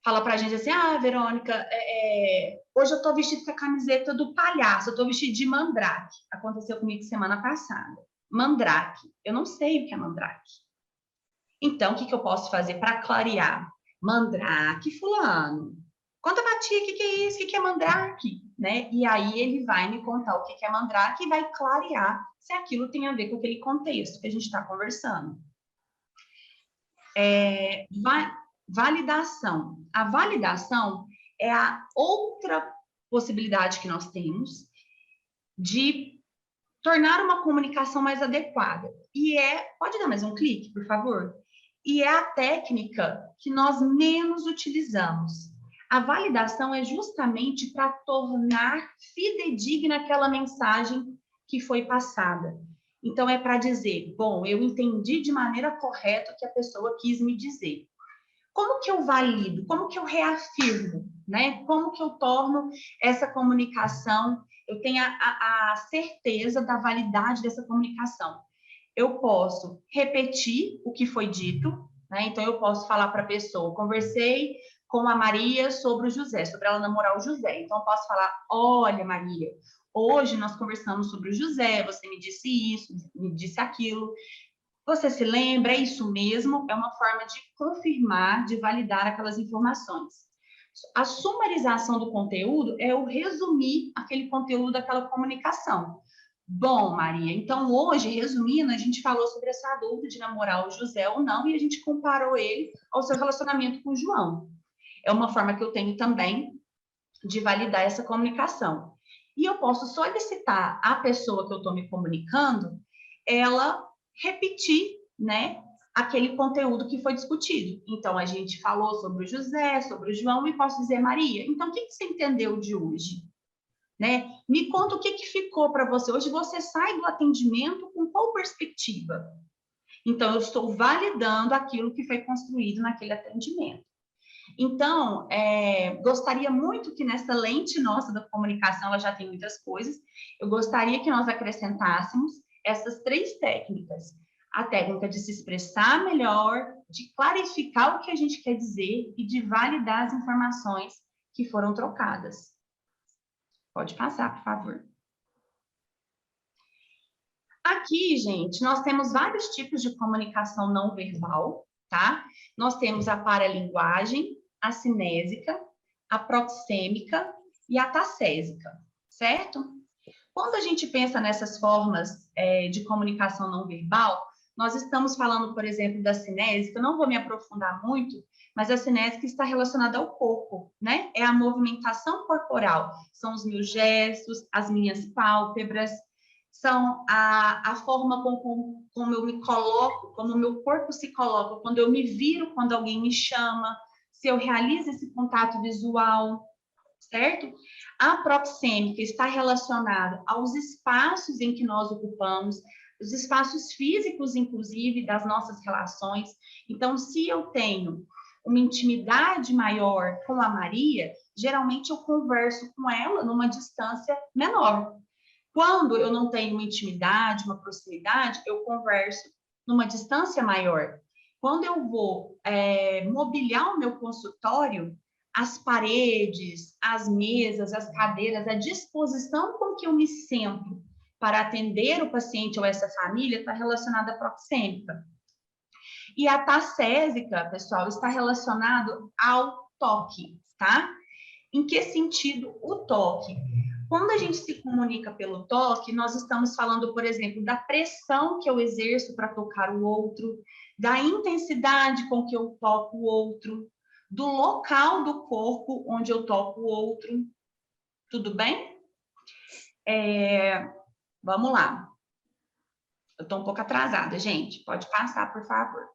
Speaker 2: fala pra gente assim: Verônica, hoje eu tô vestido com a camiseta do palhaço, eu tô vestido de mandrake. Aconteceu comigo semana passada. Mandrake. Eu não sei o que é mandrake. Então, o que eu posso fazer para clarear? Mandrake, fulano. Conta pra tia, o que é isso? O que é mandrake? Né? E aí ele vai me contar o que é mandrake e vai clarear se aquilo tem a ver com aquele contexto que a gente está conversando. Validação. A validação é a outra possibilidade que nós temos de tornar uma comunicação mais adequada. Pode dar mais um clique, por favor? E é a técnica que nós menos utilizamos. A validação é justamente para tornar fidedigna aquela mensagem que foi passada. Então, é para dizer: bom, eu entendi de maneira correta o que a pessoa quis me dizer. Como que eu valido? Como que eu reafirmo? Né? Como que eu torno essa comunicação, eu tenho a certeza da validade dessa comunicação? Eu posso repetir o que foi dito, né? Então, eu posso falar para a pessoa: conversei com a Maria sobre o José, sobre ela namorar o José. Então, eu posso falar: olha, Maria, hoje nós conversamos sobre o José, você me disse isso, me disse aquilo. Você se lembra? É isso mesmo? É uma forma de confirmar, de validar aquelas informações. A sumarização do conteúdo é o resumir aquele conteúdo daquela comunicação. Bom, Maria, então hoje, resumindo, a gente falou sobre essa dúvida de namorar o José ou não, e a gente comparou ele ao seu relacionamento com o João. É uma forma que eu tenho também de validar essa comunicação. E eu posso solicitar à pessoa que eu estou me comunicando, ela repetir, né, aquele conteúdo que foi discutido. Então, a gente falou sobre o José, sobre o João, e posso dizer, Maria, então, o que você entendeu de hoje? Né? Me conta o que ficou para você. Hoje você sai do atendimento com qual perspectiva? Então, eu estou validando aquilo que foi construído naquele atendimento. Então, gostaria muito que nessa lente nossa da comunicação, ela já tem muitas coisas, eu gostaria que nós acrescentássemos essas 3 técnicas. A técnica de se expressar melhor, de clarificar o que a gente quer dizer e de validar as informações que foram trocadas. Pode passar, por favor. Aqui, gente, nós temos vários tipos de comunicação não verbal, tá? Nós temos a paralinguagem, a cinésica, a proxêmica e a tassésica, certo? Quando a gente pensa nessas formas de comunicação não verbal, nós estamos falando, por exemplo, da cinésica, eu não vou me aprofundar muito, mas a cinésica está relacionada ao corpo, né? É a movimentação corporal, são os meus gestos, as minhas pálpebras, são a forma como eu me coloco, como o meu corpo se coloca, quando eu me viro, quando alguém me chama, se eu realizo esse contato visual, certo? A proxêmica está relacionada aos espaços em que nós ocupamos, os espaços físicos, inclusive, das nossas relações. Então, se eu tenho uma intimidade maior com a Maria, geralmente eu converso com ela numa distância menor. Quando eu não tenho uma intimidade, uma proximidade, eu converso numa distância maior. Quando eu vou mobiliar o meu consultório, as paredes, as mesas, as cadeiras, a disposição com que eu me sento para atender o paciente ou essa família está relacionada à proxêmica. E a tassésica, pessoal, está relacionado ao toque, tá? Em que sentido o toque? Quando a gente se comunica pelo toque, nós estamos falando, por exemplo, da pressão que eu exerço para tocar o outro, da intensidade com que eu toco o outro, do local do corpo onde eu toco o outro. Tudo bem? Vamos lá. Eu estou um pouco atrasada, gente. Pode passar, por favor.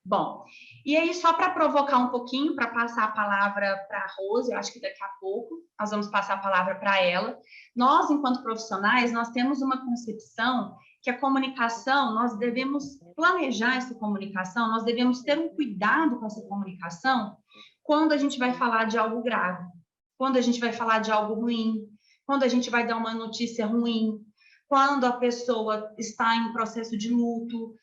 Speaker 2: Bom, e aí só para provocar um pouquinho, para passar a palavra para a Rose, eu acho que daqui a pouco nós vamos passar a palavra para ela. Nós, enquanto profissionais, nós temos uma concepção que a comunicação, nós devemos planejar essa comunicação, nós devemos ter um cuidado com essa comunicação quando a gente vai falar de algo grave, quando a gente vai falar de algo ruim, quando a gente vai dar uma notícia ruim, quando a pessoa está em processo de luto,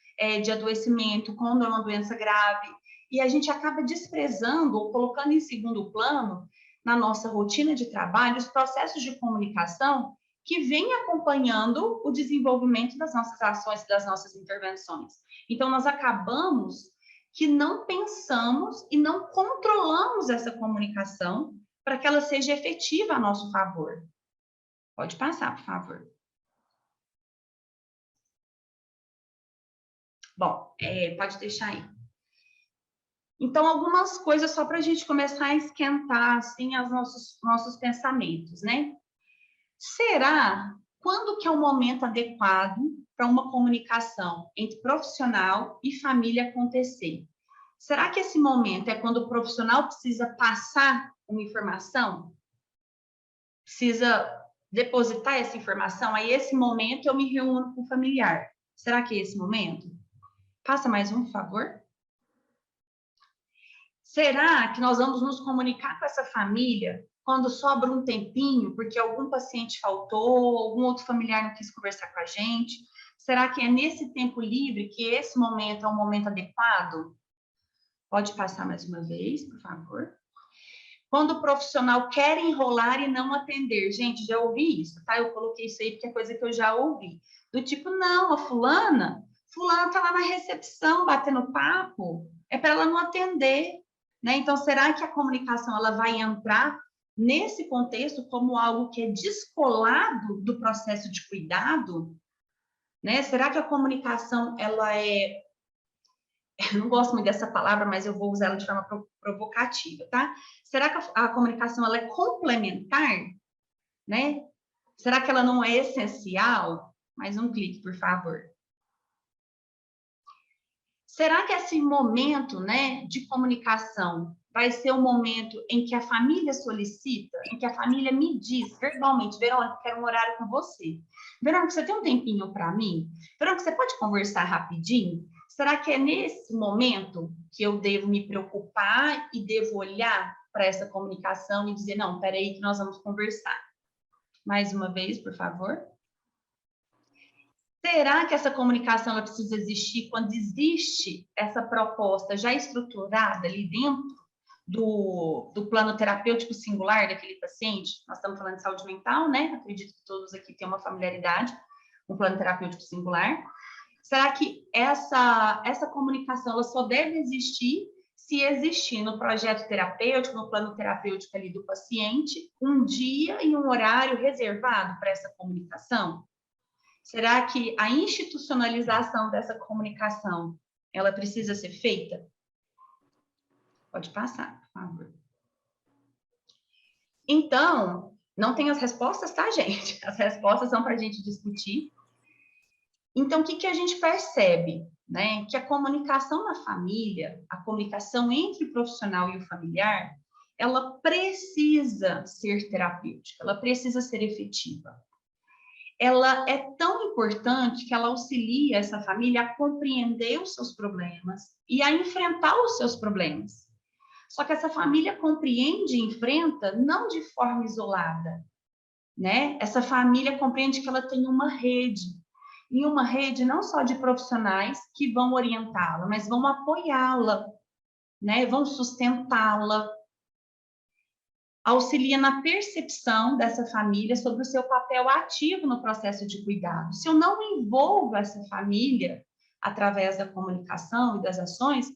Speaker 2: de adoecimento, quando é uma doença grave, e a gente acaba desprezando ou colocando em segundo plano, na nossa rotina de trabalho, os processos de comunicação que vêm acompanhando o desenvolvimento das nossas ações e das nossas intervenções. Então, nós acabamos que não pensamos e não controlamos essa comunicação para que ela seja efetiva a nosso favor. Pode passar, por favor. Bom, pode deixar aí. Então, algumas coisas só para a gente começar a esquentar, assim, os nossos pensamentos, né? Será quando que é o momento adequado para uma comunicação entre profissional e família acontecer? Será que esse momento é quando o profissional precisa passar uma informação? Precisa depositar essa informação? Aí, esse momento, eu me reúno com o familiar. Será que é esse momento? Passa mais um, por favor. Será que nós vamos nos comunicar com essa família quando sobra um tempinho, porque algum paciente faltou, algum outro familiar não quis conversar com a gente? Será que é nesse tempo livre que esse momento é um momento adequado? Pode passar mais uma vez, por favor. Quando o profissional quer enrolar e não atender. Gente, já ouvi isso, tá? Eu coloquei isso aí porque é coisa que eu já ouvi. Do tipo, não, a fulana tá lá na recepção batendo papo, é para ela não atender, né? Então, será que a comunicação ela vai entrar nesse contexto como algo que é descolado do processo de cuidado, né? Será que a comunicação ela é, eu não gosto muito dessa palavra, mas eu vou usar ela de forma provocativa, tá? Será que a comunicação ela é complementar, né? Será que ela não é essencial? Mais um clique, por favor. Será que esse momento, né, de comunicação vai ser o momento em que a família solicita, em que a família me diz verbalmente, Verônica, quero um horário com você. Verônica, você tem um tempinho para mim? Verônica, você pode conversar rapidinho? Será que é nesse momento que eu devo me preocupar e devo olhar para essa comunicação e dizer, não, peraí que nós vamos conversar? Mais uma vez, por favor. Será que essa comunicação ela precisa existir quando existe essa proposta já estruturada ali dentro do plano terapêutico singular daquele paciente? Nós estamos falando de saúde mental, né? Acredito que todos aqui têm uma familiaridade com o plano terapêutico singular. Será que essa comunicação ela só deve existir se existir no projeto terapêutico, no plano terapêutico ali do paciente, um dia e um horário reservado para essa comunicação? Será que a institucionalização dessa comunicação, ela precisa ser feita? Pode passar, por favor. Então, não tem as respostas, tá, gente? As respostas são para a gente discutir. Então, o que a gente percebe? Né? Que a comunicação na família, a comunicação entre o profissional e o familiar, ela precisa ser terapêutica, ela precisa ser efetiva. Ela é tão importante que ela auxilia essa família a compreender os seus problemas e a enfrentar os seus problemas. Só que essa família compreende e enfrenta não de forma isolada, né? Essa família compreende que ela tem uma rede, e uma rede não só de profissionais que vão orientá-la, mas vão apoiá-la, né? Vão sustentá-la, auxilia na percepção dessa família sobre o seu papel ativo no processo de cuidado. Se eu não envolvo essa família através da comunicação e das ações,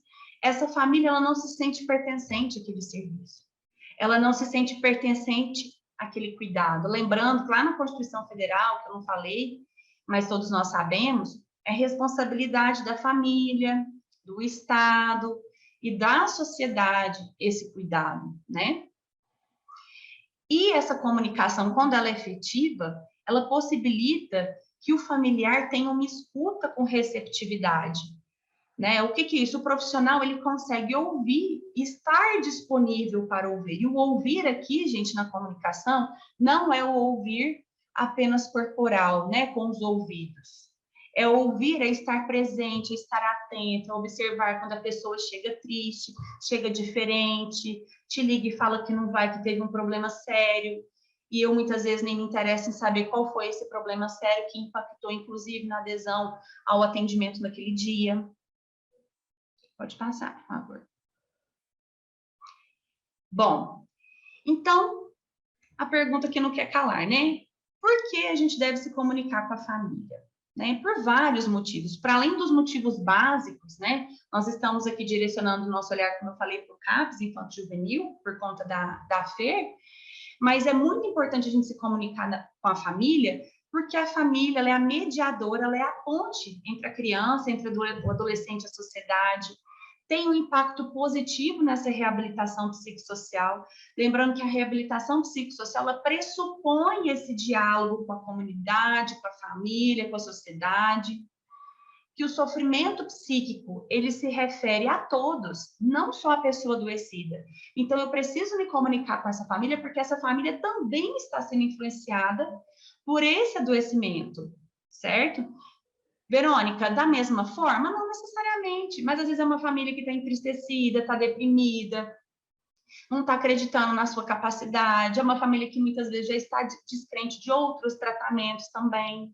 Speaker 2: essa família ela não se sente pertencente àquele serviço. Ela não se sente pertencente àquele cuidado. Lembrando que lá na Constituição Federal, que eu não falei, mas todos nós sabemos, é responsabilidade da família, do Estado e da sociedade esse cuidado, né? E essa comunicação, quando ela é efetiva, ela possibilita que o familiar tenha uma escuta com receptividade, né? O que é isso? O profissional, ele consegue ouvir, estar disponível para ouvir. E o ouvir aqui, gente, na comunicação, não é o ouvir apenas corporal, né? Com os ouvidos. É ouvir, é estar presente, é estar atento, é observar quando a pessoa chega triste, chega diferente, te liga e fala que não vai, que teve um problema sério. E eu muitas vezes nem me interesso em saber qual foi esse problema sério que impactou, inclusive, na adesão ao atendimento naquele dia. Pode passar, por favor. Bom, então, a pergunta que não quer calar, né? Por que a gente deve se comunicar com a família? Né? Por vários motivos. Para além dos motivos básicos, né? Nós estamos aqui direcionando o nosso olhar, como eu falei, para o CAPS, Infanto Juvenil, por conta da FER, mas é muito importante a gente se comunicar com a família, porque a família ela é a mediadora, ela é a ponte entre a criança, entre o adolescente e a sociedade, tem um impacto positivo nessa reabilitação psicossocial. Lembrando que a reabilitação psicossocial ela pressupõe esse diálogo com a comunidade, com a família, com a sociedade, que o sofrimento psíquico ele se refere a todos, não só a pessoa adoecida. Então, eu preciso me comunicar com essa família, porque essa família também está sendo influenciada por esse adoecimento, certo? Verônica, da mesma forma? Não necessariamente, mas às vezes é uma família que está entristecida, está deprimida, não está acreditando na sua capacidade, é uma família que muitas vezes já está descrente de outros tratamentos também.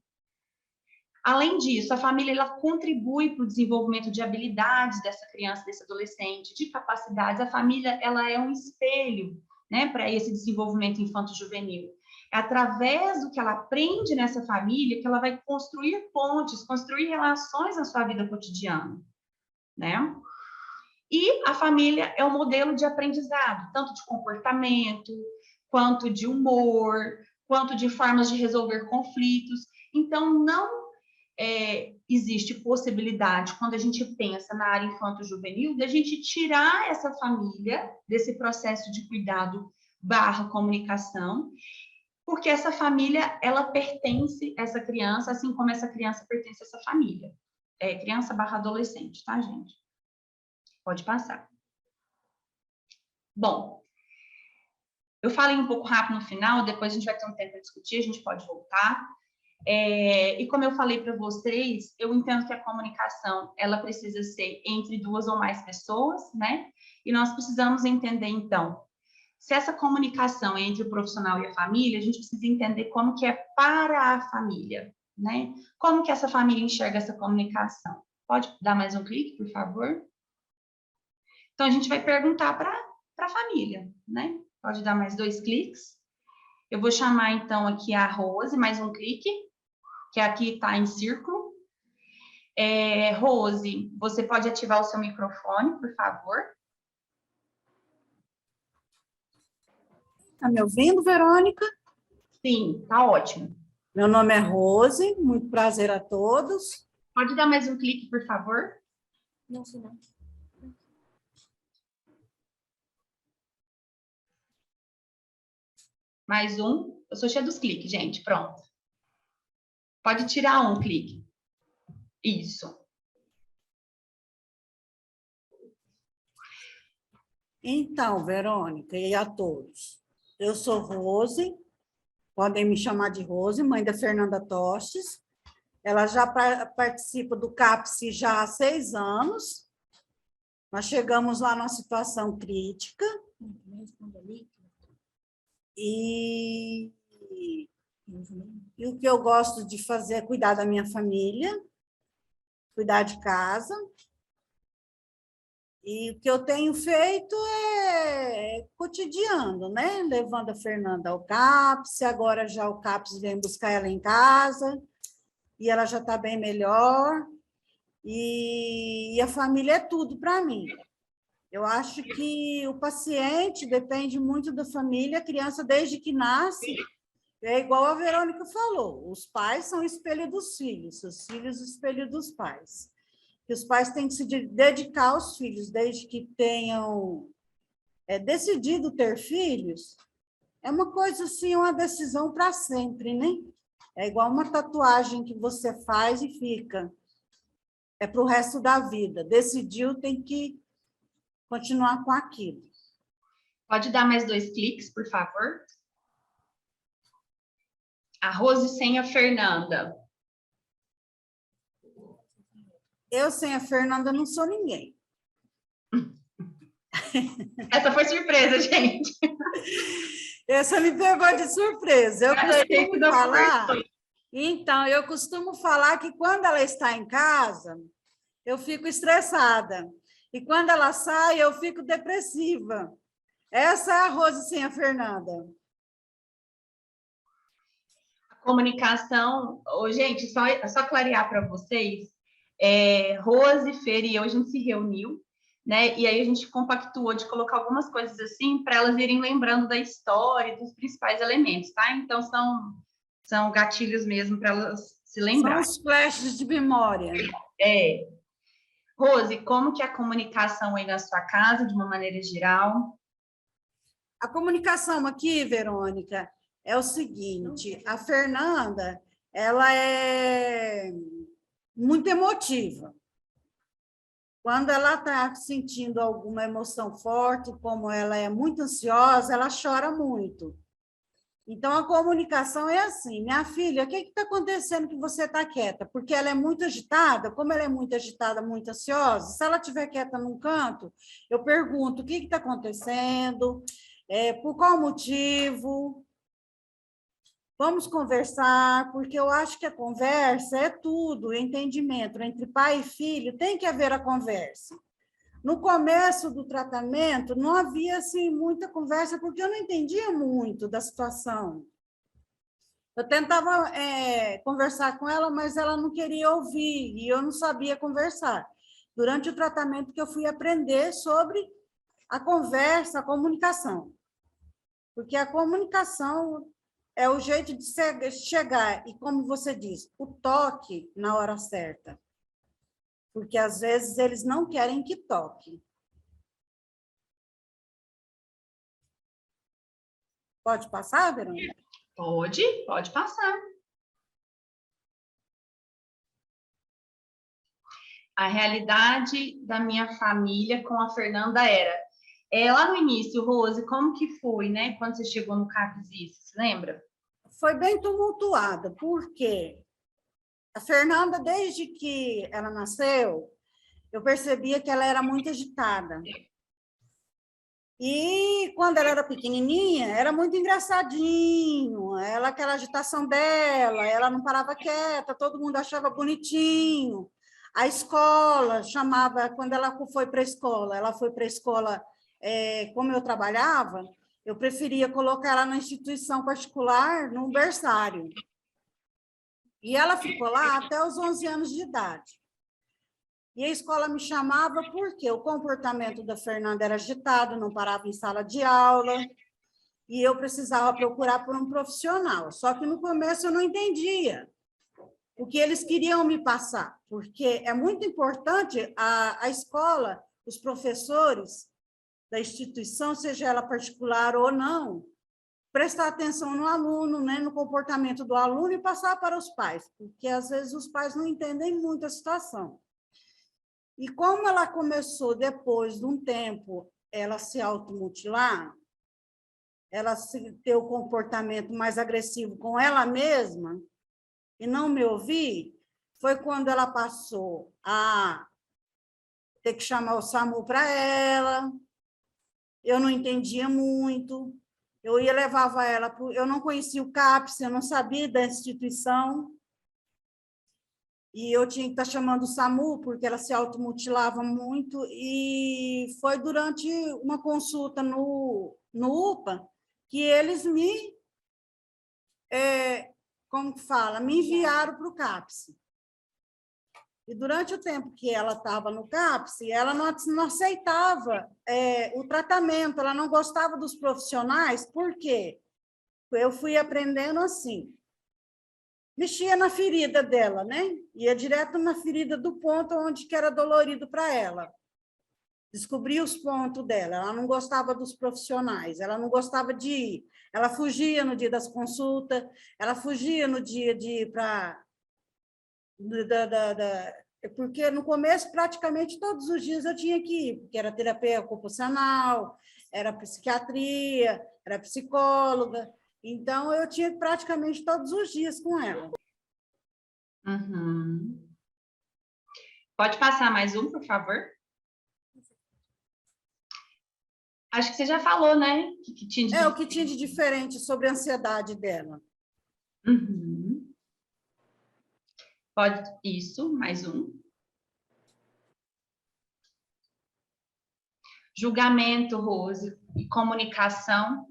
Speaker 2: Além disso, a família ela contribui para o desenvolvimento de habilidades dessa criança, desse adolescente, de capacidades. A família ela é um espelho né, para esse desenvolvimento infanto-juvenil. É através do que ela aprende nessa família que ela vai construir pontes, construir relações na sua vida cotidiana, né? E a família é um modelo de aprendizado, tanto de comportamento, quanto de humor, quanto de formas de resolver conflitos. Então, não existe possibilidade, quando a gente pensa na área infanto-juvenil, da gente tirar essa família desse processo de cuidado / comunicação, porque essa família, ela pertence a essa criança, assim como essa criança pertence a essa família. É criança / adolescente, tá, gente? Pode passar. Bom, eu falei um pouco rápido no final, depois a gente vai ter um tempo para discutir, a gente pode voltar. E como eu falei para vocês, eu entendo que a comunicação, ela precisa ser entre 2 ou mais pessoas, né? E nós precisamos entender, então, se essa comunicação é entre o profissional e a família, a gente precisa entender como que é para a família, né? Como que essa família enxerga essa comunicação. Pode dar mais um clique, por favor? Então, a gente vai perguntar para a família, né? Pode dar mais 2 cliques. Eu vou chamar, então, aqui a Rose, mais um clique, que aqui está em círculo. Rose, você pode ativar o seu microfone, por favor?
Speaker 3: Está me ouvindo, Verônica?
Speaker 2: Sim, tá ótimo.
Speaker 3: Meu nome é Rose, muito prazer a todos.
Speaker 2: Pode dar mais um clique, por favor?
Speaker 4: Não, sei não.
Speaker 2: Mais um. Eu sou cheia dos cliques, gente. Pronto. Pode tirar um clique. Isso.
Speaker 3: Então, Verônica, e a todos. Eu sou Rose, podem me chamar de Rose, mãe da Fernanda Tostes. Ela já participa do CAPS já há 6 anos. Nós chegamos lá numa situação crítica. E o que eu gosto de fazer é cuidar da minha família, cuidar de casa. E o que eu tenho feito é cotidiano, né? Levando a Fernanda ao CAPS, agora já o CAPS vem buscar ela em casa, e ela já está bem melhor. E a família é tudo para mim. Eu acho que o paciente depende muito da família, a criança, desde que nasce, é igual a Verônica falou, os pais são o espelho dos filhos, os filhos o espelho dos pais. Que os pais têm que se dedicar aos filhos, desde que tenham decidido ter filhos, é uma coisa assim, uma decisão para sempre, né? É igual uma tatuagem que você faz e fica. É para o resto da vida. Decidiu, tem que continuar com aquilo.
Speaker 2: Pode dar mais 2 cliques, por favor? A Rose sem a Fernanda.
Speaker 3: Eu, sem a Fernanda, não sou ninguém.
Speaker 2: Essa foi surpresa, gente.
Speaker 3: Essa me pegou de surpresa. Eu costumo falar que quando ela está em casa, eu fico estressada. E quando ela sai, eu fico depressiva. Essa é a Rose sem a Fernanda.
Speaker 2: A comunicação... gente, só clarear para vocês, Rose, Fer e eu, a gente se reuniu, né? E aí a gente compactuou de colocar algumas coisas assim para elas irem lembrando da história, dos principais elementos, tá? Então, são gatilhos mesmo para elas se lembrarem.
Speaker 3: São os flashes de memória.
Speaker 2: Rose, como que é a comunicação aí na sua casa, de uma maneira geral?
Speaker 3: A comunicação aqui, Verônica, é o seguinte, a Fernanda, ela é muito emotiva. Quando ela está sentindo alguma emoção forte, como ela é muito ansiosa, ela chora muito. Então, a comunicação é assim, minha filha, o que está acontecendo que você está quieta? Porque ela é muito agitada, como ela é muito agitada, muito ansiosa, se ela estiver quieta num canto, eu pergunto, o que está acontecendo? Por qual motivo? Vamos conversar, porque eu acho que a conversa é tudo, o entendimento entre pai e filho, tem que haver a conversa. No começo do tratamento, não havia assim, muita conversa, porque eu não entendia muito da situação. Eu tentava conversar com ela, mas ela não queria ouvir, e eu não sabia conversar. Durante o tratamento que eu fui aprender sobre a conversa, a comunicação. Porque a comunicação é o jeito de chegar, e como você diz, o toque na hora certa. Porque, às vezes, eles não querem que toque. Pode passar, Verônica?
Speaker 2: Pode passar. A realidade da minha família com a Fernanda era... lá no início, Rose, como que foi, né? Quando você chegou no CAPS, você lembra?
Speaker 3: Foi bem tumultuada, porque a Fernanda, desde que ela nasceu, eu percebia que ela era muito agitada. E quando ela era pequenininha, era muito engraçadinho, ela, aquela agitação dela, ela não parava quieta, todo mundo achava bonitinho. A escola chamava, quando ela foi para a escola, como eu trabalhava, eu preferia colocar ela na instituição particular, num berçário. E ela ficou lá até os 11 anos de idade. E a escola me chamava porque o comportamento da Fernanda era agitado, não parava em sala de aula, e eu precisava procurar por um profissional. Só que no começo eu não entendia o que eles queriam me passar, porque é muito importante a escola, os professores da instituição, seja ela particular ou não, prestar atenção no aluno, né, no comportamento do aluno e passar para os pais, porque às vezes os pais não entendem muito a situação. E como ela começou, depois de um tempo, ela se automutilar, ela ter o comportamento mais agressivo com ela mesma, e não me ouvir, foi quando ela passou a ter que chamar o SAMU para ela. Eu não entendia muito, eu levava ela, eu não conhecia o CAPS, eu não sabia da instituição, e eu tinha que estar chamando o SAMU, porque ela se automutilava muito, e foi durante uma consulta no UPA que eles como que fala, me enviaram para o CAPS. E durante o tempo que ela estava no CAPS, ela não aceitava o tratamento, ela não gostava dos profissionais, por quê? Eu fui aprendendo assim, mexia na ferida dela, né? Ia direto na ferida do ponto onde que era dolorido para ela. Descobria os pontos dela. Ela não gostava dos profissionais, ela não gostava de ir. Ela fugia no dia das consultas, ela fugia no dia de ir para... Porque no começo, praticamente todos os dias eu tinha que ir, porque era terapia ocupacional, era psiquiatria, era psicóloga. Então, eu tinha praticamente todos os dias com ela.
Speaker 2: Uhum. Pode passar mais um, por favor? Acho que você já falou, né? Que tinha
Speaker 3: o que tinha de diferente sobre a ansiedade dela.
Speaker 2: Uhum. Pode, isso, mais um. Julgamento, Rose, e comunicação.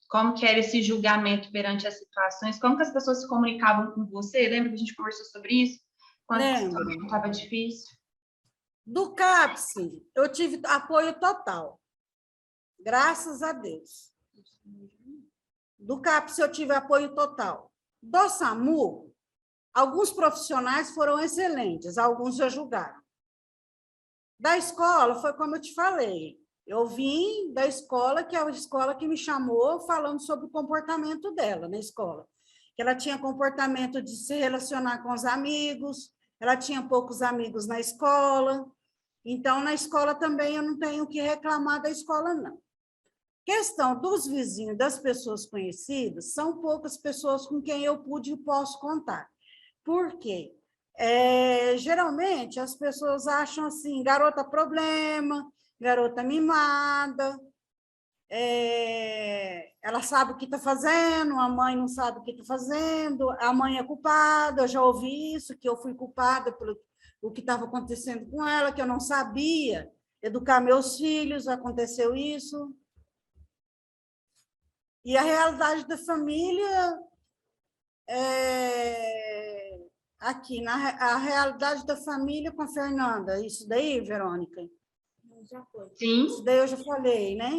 Speaker 2: Como que era esse julgamento perante as situações? Como que as pessoas se comunicavam com você? Lembra que a gente conversou sobre isso? Quando estava difícil?
Speaker 3: Do CAPS, eu tive apoio total. Graças a Deus. Do CAPS, eu tive apoio total. Do SAMU, alguns profissionais foram excelentes, alguns já julgaram. Da escola, foi como eu te falei. Eu vim da escola, que é a escola que me chamou, falando sobre o comportamento dela na escola. Que ela tinha comportamento de se relacionar com os amigos, ela tinha poucos amigos na escola. Então, na escola também eu não tenho o que reclamar da escola, não. Questão dos vizinhos, das pessoas conhecidas, são poucas pessoas com quem eu pude e posso contar. Por quê? Geralmente, as pessoas acham assim, garota problema, garota mimada, ela sabe o que está fazendo, a mãe não sabe o que está fazendo, a mãe é culpada, eu já ouvi isso, que eu fui culpada pelo o que estava acontecendo com ela, que eu não sabia educar meus filhos, aconteceu isso. E a realidade da família aqui, a realidade da família com a Fernanda, isso daí, Verônica?
Speaker 2: Já foi. Sim.
Speaker 3: Isso daí eu já falei, né?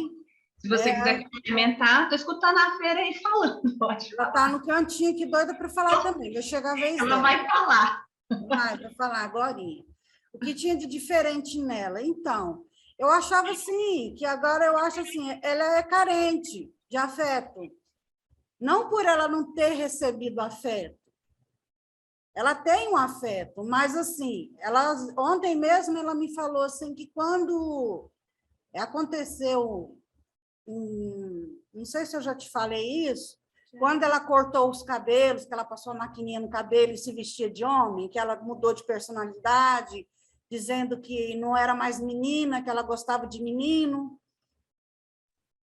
Speaker 2: Se você quiser complementar, estou escutando a Feira aí falando. Pode
Speaker 3: ela está no cantinho aqui, doida para falar também. Vai chegar a vez
Speaker 2: ela
Speaker 3: dela.
Speaker 2: vai falar.
Speaker 3: Vai falar agora. O que tinha de diferente nela? Então, eu achava assim, que agora eu acho assim, ela é carente de afeto. Não por ela não ter recebido afeto. Ela tem um afeto, mas assim, ontem mesmo ela me falou assim que quando aconteceu, não sei se eu já te falei isso, quando ela cortou os cabelos, que ela passou a maquininha no cabelo e se vestia de homem, que ela mudou de personalidade, dizendo que não era mais menina, que ela gostava de menino,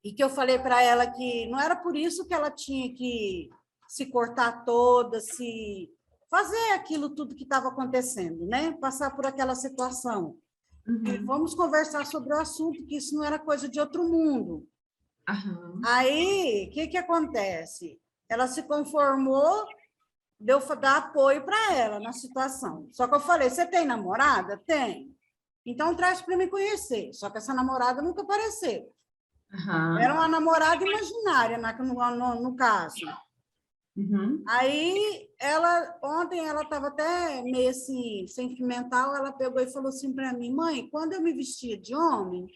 Speaker 3: e que eu falei para ela que não era por isso que ela tinha que se cortar toda, se fazer aquilo tudo que estava acontecendo, né? Passar por aquela situação. E vamos conversar sobre o assunto, que isso não era coisa de outro mundo. Aí, o que acontece? Ela se conformou, deu dar apoio para ela na situação. Só que eu falei, você tem namorada? Tem. Então, traz para me conhecer. Só que essa namorada nunca apareceu. Era uma namorada imaginária, no caso. Aí, ontem, ela estava até meio assim, sentimental, ela pegou e falou assim para mim, mãe, quando eu me vestia de homem,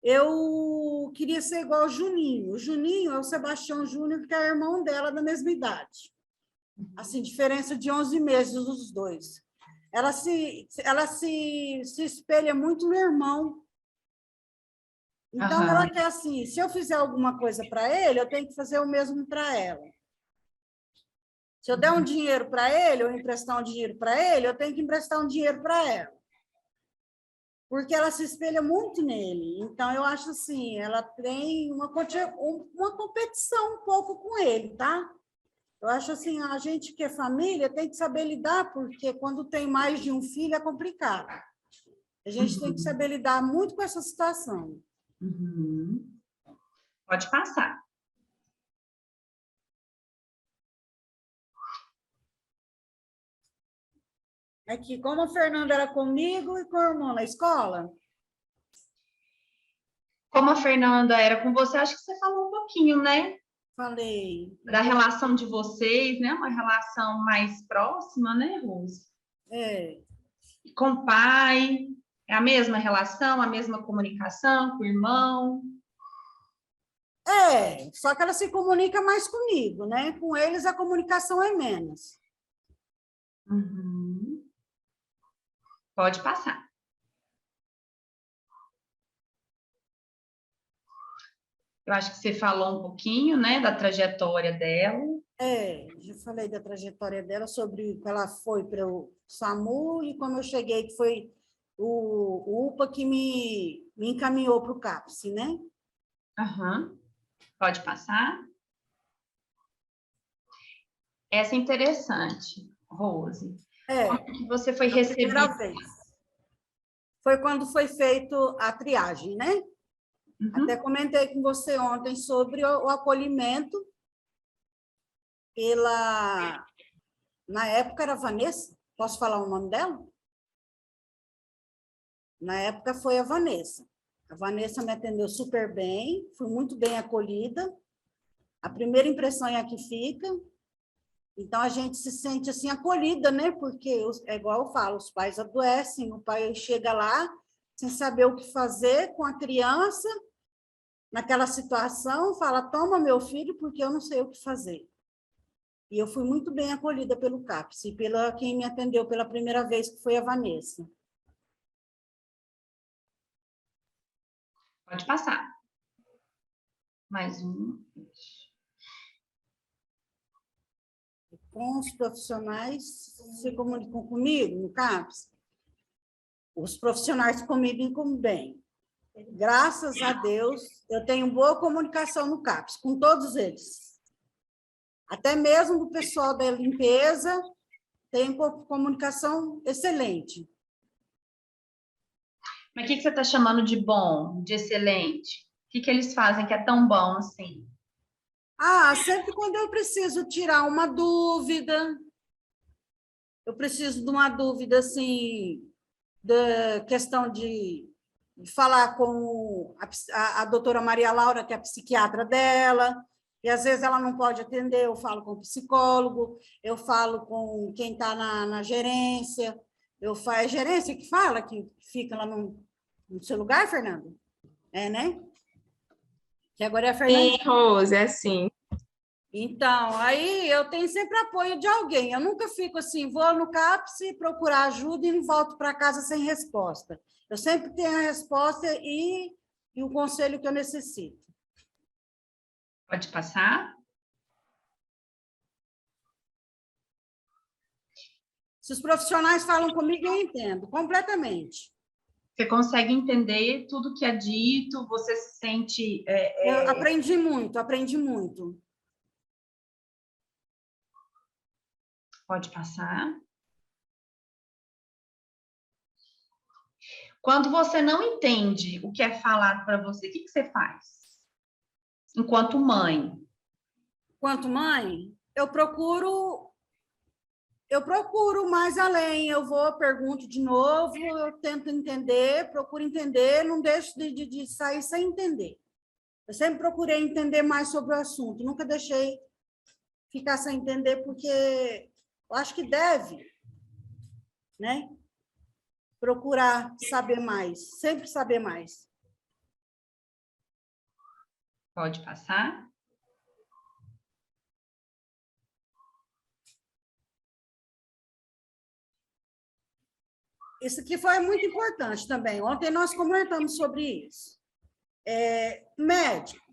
Speaker 3: eu queria ser igual ao Juninho. O Juninho é o Sebastião Júnior, que é irmão dela, da mesma idade. Assim, diferença de 11 meses os dois. Ela se espelha muito no irmão. Então, ela quer assim, se eu fizer alguma coisa para ele, eu tenho que fazer o mesmo para ela. Se eu der um dinheiro para ele, ou emprestar um dinheiro para ele, eu tenho que emprestar um dinheiro para ela. Porque ela se espelha muito nele. Então, eu acho assim, ela tem uma competição um pouco com ele, tá? Eu acho assim, a gente que é família tem que saber lidar, porque quando tem mais de um filho é complicado. A gente tem que saber lidar muito com essa situação.
Speaker 2: Pode passar.
Speaker 3: Aqui, como a Fernanda era comigo e com o irmão na escola?
Speaker 2: Como a Fernanda era com você, acho que você falou um pouquinho, né?
Speaker 3: Falei.
Speaker 2: Da relação de vocês, né? Uma relação mais próxima, né, Rose? Com o pai, é a mesma relação, a mesma comunicação com o irmão?
Speaker 3: Só que ela se comunica mais comigo, né? Com eles a comunicação é menos.
Speaker 2: Pode passar. Eu acho que você falou um pouquinho, né, da trajetória dela.
Speaker 3: Já falei da trajetória dela, sobre que ela foi para o SAMU e como eu cheguei, que foi o UPA que me encaminhou para o CAPS, né?
Speaker 2: Pode passar. Essa é interessante, Rose. Como que você foi recebida?
Speaker 3: Primeira vez. Foi quando foi feito a triagem, né? Até comentei com você ontem sobre o acolhimento na época era Vanessa, posso falar o nome dela? Na época foi a Vanessa. A Vanessa me atendeu super bem, fui muito bem acolhida. A primeira impressão é a que fica. Então, a gente se sente assim acolhida, né? Porque, é igual eu falo, os pais adoecem, o pai chega lá sem saber o que fazer com a criança, naquela situação, fala, toma meu filho, porque eu não sei o que fazer. E eu fui muito bem acolhida pelo CAPS, e pela quem me atendeu pela primeira vez, que foi a Vanessa.
Speaker 2: Pode passar. Mais um.
Speaker 3: Com os profissionais se comunicam comigo, no CAPS. Os profissionais se comunicam bem. Graças a Deus, eu tenho boa comunicação no CAPS, com todos eles. Até mesmo o pessoal da limpeza tem comunicação excelente.
Speaker 2: Mas o que você está chamando de bom, de excelente? O que eles fazem que é tão bom assim?
Speaker 3: Sempre quando eu preciso tirar uma dúvida, eu preciso de uma dúvida, assim, da questão de falar com a doutora Maria Laura, que é a psiquiatra dela, e às vezes ela não pode atender, eu falo com o psicólogo, eu falo com quem está na gerência, é gerência que fala, que fica lá no seu lugar, Fernando? É, né? Que agora é a Fernanda.
Speaker 1: Sim, Rose, é assim.
Speaker 3: Então, aí eu tenho sempre apoio de alguém. Eu nunca fico assim, vou no CAPS procurar ajuda e não volto para casa sem resposta. Eu sempre tenho a resposta e o conselho que eu necessito.
Speaker 2: Pode passar?
Speaker 3: Se os profissionais falam comigo, eu entendo completamente.
Speaker 2: Você consegue entender tudo que é dito? Você se sente...
Speaker 3: Eu aprendi muito, aprendi muito.
Speaker 2: Pode passar. Quando você não entende o que é falado para você, o que você faz? Enquanto mãe.
Speaker 3: Enquanto mãe, eu procuro mais além, eu vou, pergunto de novo, eu tento entender, procuro entender, não deixo de sair sem entender. Eu sempre procurei entender mais sobre o assunto, nunca deixei ficar sem entender, porque eu acho que deve, né? Procurar saber mais, sempre saber mais.
Speaker 2: Pode passar.
Speaker 3: Isso aqui foi muito importante também. Ontem nós comentamos sobre isso. Médico.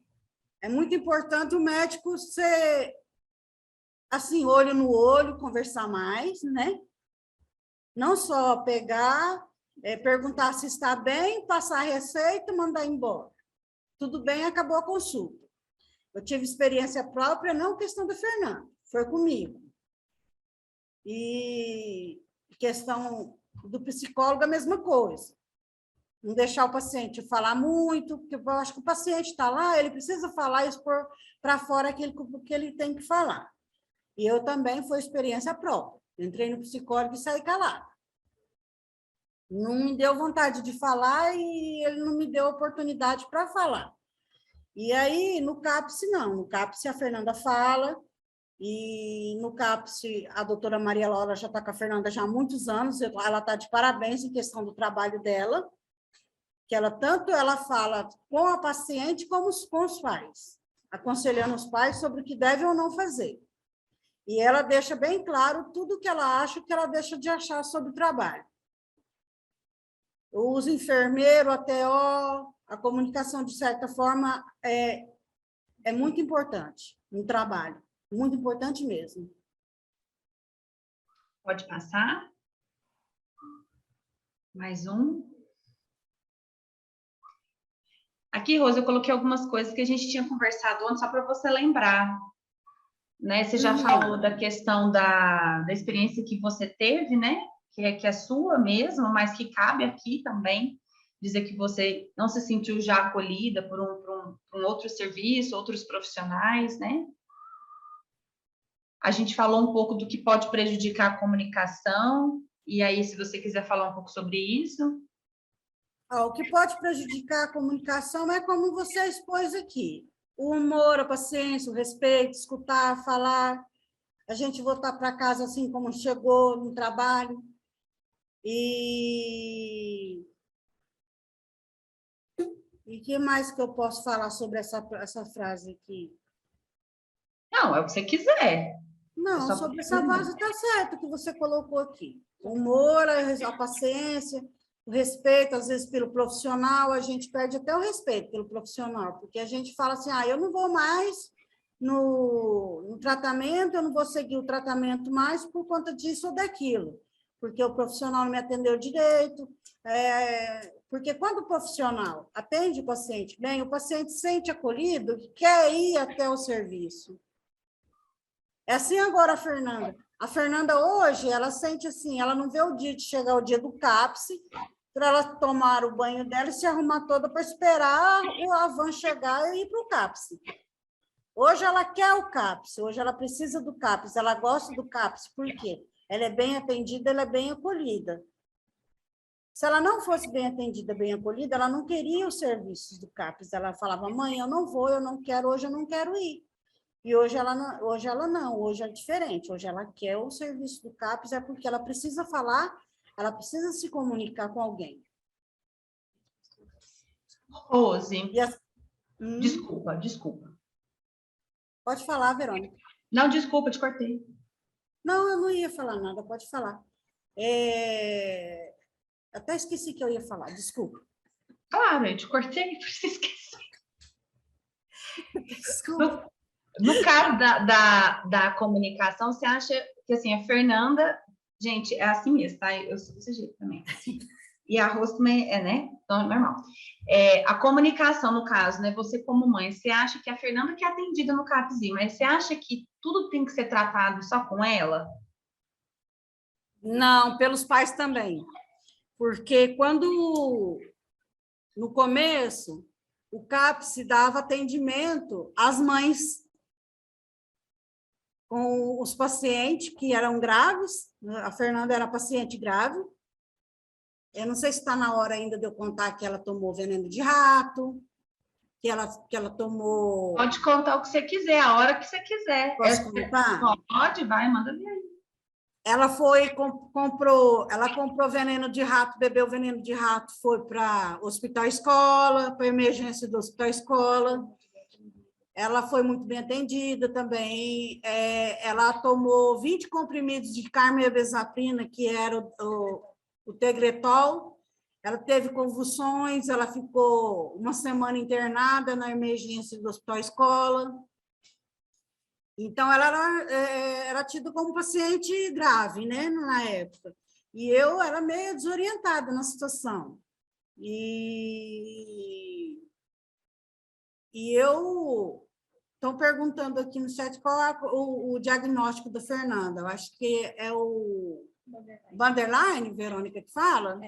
Speaker 3: É muito importante o médico ser, assim, olho no olho, conversar mais, né? Não só pegar, perguntar se está bem, passar a receita e mandar embora. Tudo bem, acabou a consulta. Eu tive experiência própria, não questão do Fernando, foi comigo. E questão do psicólogo, a mesma coisa. Não deixar o paciente falar muito, porque eu acho que o paciente está lá, ele precisa falar e expor para fora aquilo que ele tem que falar. E eu também, foi experiência própria. Entrei no psicólogo e saí calada. Não me deu vontade de falar e ele não me deu oportunidade para falar. E aí, no CAPS, não. No CAPS, a Fernanda fala, e no CAPS, a doutora Maria Laura já está com a Fernanda já há muitos anos, ela está de parabéns em questão do trabalho dela, que tanto ela fala com a paciente como com os pais, aconselhando os pais sobre o que deve ou não fazer. E ela deixa bem claro tudo o que ela acha, que ela deixa de achar sobre o trabalho. O uso enfermeiro, a TO, a comunicação, de certa forma, é muito importante no trabalho, muito importante mesmo.
Speaker 2: Pode passar. Mais um. Aqui, Rosa, eu coloquei algumas coisas que a gente tinha conversado antes, só para você lembrar. Né? Você já falou da questão da experiência que você teve, né? Que é sua mesmo, mas que cabe aqui também. Dizer que você não se sentiu já acolhida por um outro serviço, outros profissionais, né? A gente falou um pouco do que pode prejudicar a comunicação, e aí, se você quiser falar um pouco sobre isso.
Speaker 3: O que pode prejudicar a comunicação é como você expôs aqui. O humor, a paciência, o respeito, escutar, falar, a gente voltar para casa assim como chegou no trabalho. E o que mais que eu posso falar sobre essa frase aqui?
Speaker 2: Não, é o que você quiser.
Speaker 3: Não, sobre essa frase está certo que você colocou aqui. O humor, a paciência, o respeito, às vezes, pelo profissional, a gente perde até o respeito pelo profissional, porque a gente fala assim, eu não vou mais no tratamento, eu não vou seguir o tratamento mais por conta disso ou daquilo, porque o profissional não me atendeu direito, porque quando o profissional atende o paciente bem, o paciente se sente acolhido e quer ir até o serviço. É assim agora a Fernanda. A Fernanda hoje, ela sente assim, ela não vê o dia de chegar o dia do CAPS para ela tomar o banho dela e se arrumar toda para esperar a van chegar e ir para o CAPS. Hoje ela quer o CAPS, hoje ela precisa do CAPS, ela gosta do CAPS, por quê? Ela é bem atendida, ela é bem acolhida. Se ela não fosse bem atendida, bem acolhida, ela não queria os serviços do CAPS. Ela falava, mãe, eu não vou, eu não quero, hoje eu não quero ir. E hoje ela não, hoje é diferente. Hoje ela quer o serviço do CAPS, é porque ela precisa falar, ela precisa se comunicar com alguém.
Speaker 2: Rose,
Speaker 3: As...
Speaker 2: desculpa.
Speaker 3: Pode falar, Verônica.
Speaker 2: Não, desculpa, te cortei.
Speaker 3: Não, eu não ia falar nada, pode falar. Até esqueci que eu ia falar, desculpa.
Speaker 2: Claro, eu te cortei, por isso esqueci.
Speaker 3: Desculpa.
Speaker 2: No caso da comunicação, você acha que assim, a Fernanda, gente, é assim mesmo, tá? Eu sou desse jeito também. Assim. E a Rose também é, né? Então, é normal. A comunicação, no caso, né? Você como mãe, você acha que a Fernanda que é atendida no CAPSI, mas você acha que tudo tem que ser tratado só com ela?
Speaker 3: Não, pelos pais também. Porque quando, no começo, o CAPS dava atendimento às mães com os pacientes que eram graves, a Fernanda era paciente grave. Eu não sei se está na hora ainda de eu contar que ela tomou veneno de rato, que ela tomou...
Speaker 2: Pode contar o que você quiser, a hora que você quiser.
Speaker 3: Posso contar?
Speaker 2: Pode, vai, manda ver aí.
Speaker 3: Ela comprou veneno de rato, bebeu veneno de rato, foi para o hospital escola, para a emergência do hospital escola. Ela foi muito bem atendida também. Ela tomou 20 comprimidos de carmebezaprina, que era o Tegretol. Ela teve convulsões, ela ficou uma semana internada na emergência do hospital escola. Então, ela era tida como paciente grave, né, na época. E eu era meio desorientada na situação. E eu... Estão perguntando aqui no chat qual é o diagnóstico da Fernanda. Eu acho que é o borderline, Verônica, que fala?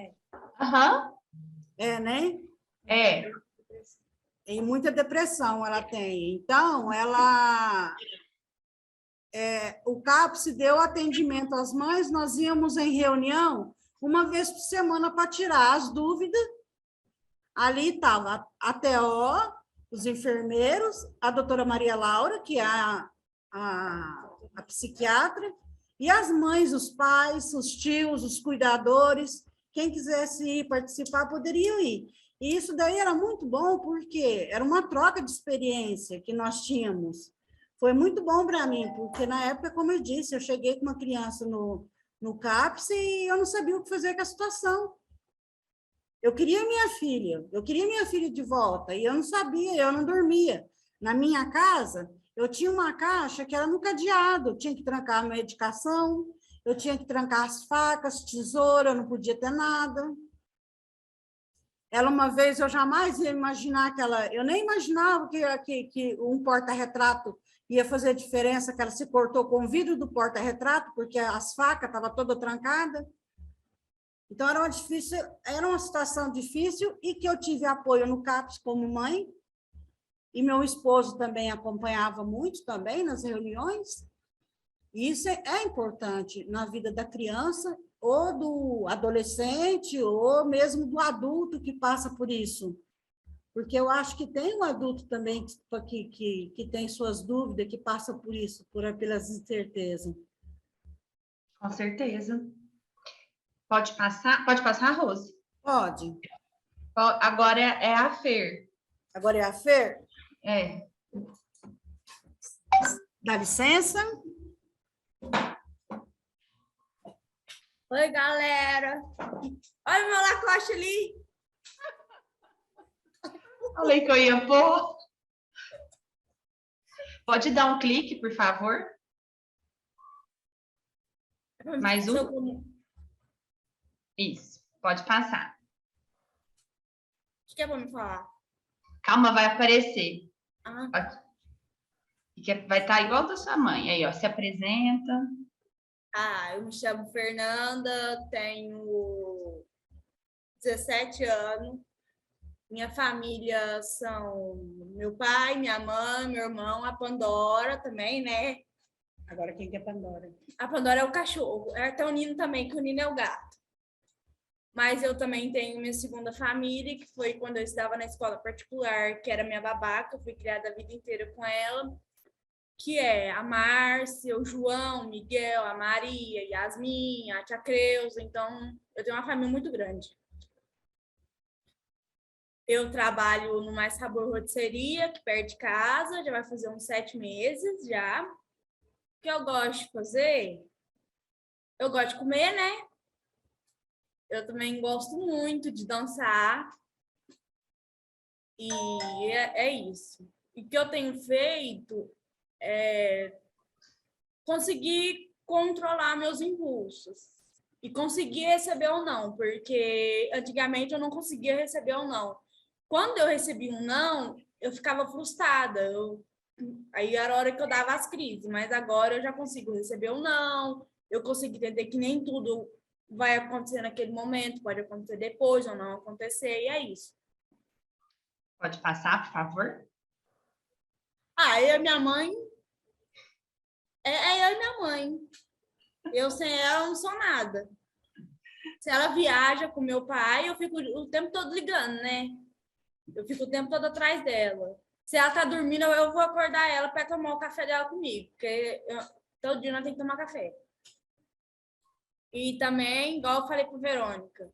Speaker 2: Aham.
Speaker 3: Né?
Speaker 2: E
Speaker 3: muita depressão ela tem. Então, o CAPS deu atendimento às mães, nós íamos em reunião uma vez por semana para tirar as dúvidas. Ali estava a TO, os enfermeiros, a doutora Maria Laura, que é a psiquiatra, e as mães, os pais, os tios, os cuidadores, quem quisesse ir participar, poderiam ir. E isso daí era muito bom, porque era uma troca de experiência que nós tínhamos. Foi muito bom para mim, porque na época, como eu disse, eu cheguei com uma criança no CAPS e eu não sabia o que fazer com a situação. Eu queria minha filha de volta, e eu não sabia, eu não dormia. Na minha casa, eu tinha uma caixa que era no cadeado, eu tinha que trancar a medicação, eu tinha que trancar as facas, tesoura, eu não podia ter nada. Ela, uma vez, eu jamais ia imaginar eu nem imaginava que um porta-retrato ia fazer diferença, que ela se cortou com o vidro do porta-retrato, porque as facas estavam todas trancadas. Então, era uma situação difícil e que eu tive apoio no CAPS como mãe, e meu esposo também acompanhava muito também nas reuniões. E isso é importante na vida da criança, ou do adolescente, ou mesmo do adulto que passa por isso. Porque eu acho que tem um adulto também que tem suas dúvidas, que passa por isso, pelas incertezas.
Speaker 2: Com certeza. Pode passar, Rose?
Speaker 3: Pode.
Speaker 2: Agora é a Fer.
Speaker 3: Agora é a Fer? Dá licença.
Speaker 4: Oi, galera. Olha o meu Lacoste ali.
Speaker 2: Falei que eu ia pôr. Pode dar um clique, por favor? Mais um? Isso, pode passar.
Speaker 4: O que é para me falar?
Speaker 2: Calma, vai aparecer.
Speaker 4: Ah.
Speaker 2: Vai estar igual da sua mãe. Aí, ó, se
Speaker 4: 17 anos. Minha família são meu pai, minha mãe, meu irmão, a Pandora também, né?
Speaker 3: Agora, quem que é Pandora?
Speaker 4: A Pandora é o cachorro. Tem o Nino também, que o Nino é o gato. Mas eu também tenho minha segunda família, que foi quando eu estava na escola particular, que era minha babaca. Eu fui criada a vida inteira com ela, que é a Márcia, o João, o Miguel, a Maria, a Yasmin, a Tia Creuza. Então, eu tenho uma família muito grande. Eu trabalho no Mais Sabor Rotisseria, aqui perto de casa, já vai fazer uns 7 meses já. O que eu gosto de fazer? Eu gosto de comer, né? Eu também gosto muito de dançar. E é isso. E o que eu tenho feito é conseguir controlar meus impulsos. E conseguir receber ou não, porque antigamente eu não conseguia receber ou não. Quando eu recebi um não, eu ficava frustrada. Aí era a hora que eu dava as crises, mas agora eu já consigo receber um não, eu consigo entender que nem tudo vai acontecer naquele momento, pode acontecer depois ou não acontecer, e é isso.
Speaker 2: Pode passar, por favor?
Speaker 4: Eu e minha mãe, eu e minha mãe. Eu sem ela não sou nada. Se ela viaja com meu pai, eu fico o tempo todo ligando, né? Eu fico o tempo todo atrás dela. Se ela tá dormindo, eu vou acordar ela para tomar o café dela comigo, porque todo dia nós temos que tomar café. E também, igual eu falei para Verônica,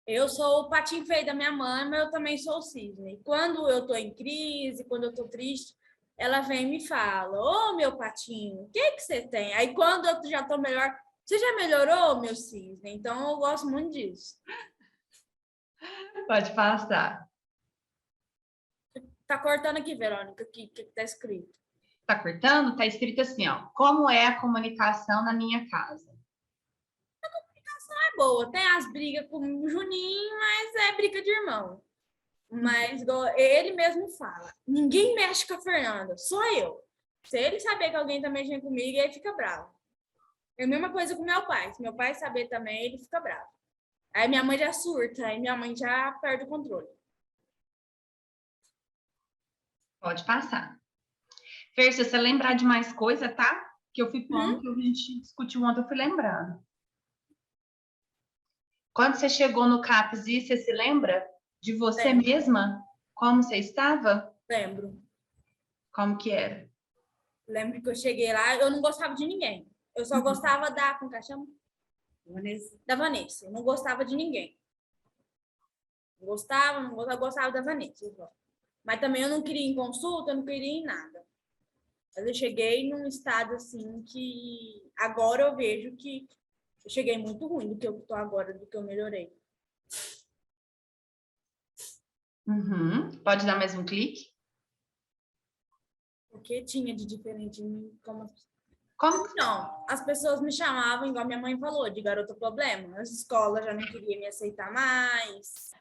Speaker 4: eu sou o patinho feio da minha mãe, mas eu também sou o cisne. Quando eu tô em crise, quando eu tô triste, ela vem e me fala: Ô, meu patinho, o que que você tem? Aí quando eu já tô melhor, você já melhorou, meu cisne? Então eu gosto muito disso.
Speaker 2: Pode passar.
Speaker 4: Tá cortando aqui, Verônica, o que tá escrito?
Speaker 2: Tá cortando? Tá escrito assim, ó. Como é a comunicação na minha casa?
Speaker 4: É boa, tem as brigas com o Juninho, mas é briga de irmão. Mas ele mesmo fala: ninguém mexe com a Fernanda, só eu. Se ele saber que alguém tá mexendo comigo, ele fica bravo. É a mesma coisa com meu pai. Se meu pai saber também, ele fica bravo. Aí minha mãe já surta, aí minha mãe já perde o controle.
Speaker 2: Pode passar. Fer, se você lembrar de mais coisa, tá? Que eu fui falando que a gente discutiu ontem, eu fui lembrando. Quando você chegou no CAPS, você se lembra de você mesma? Como você estava?
Speaker 4: Lembro.
Speaker 2: Como que era?
Speaker 4: Lembro que eu cheguei lá, eu não gostava de ninguém. Eu só gostava como que chama?
Speaker 3: Vanessa.
Speaker 4: Da Vanessa. Eu não gostava de ninguém. Não gostava da Vanessa. Mas também eu não queria ir em consulta, eu não queria ir em nada. Mas eu cheguei num estado assim que agora eu vejo que eu cheguei muito ruim do que eu tô agora, do que eu melhorei.
Speaker 2: Pode dar mais um clique?
Speaker 4: O que tinha de diferente em mim?
Speaker 2: Como?
Speaker 4: Não, as pessoas me chamavam, igual minha mãe falou, de garota problema. As escolas já não queriam me aceitar mais.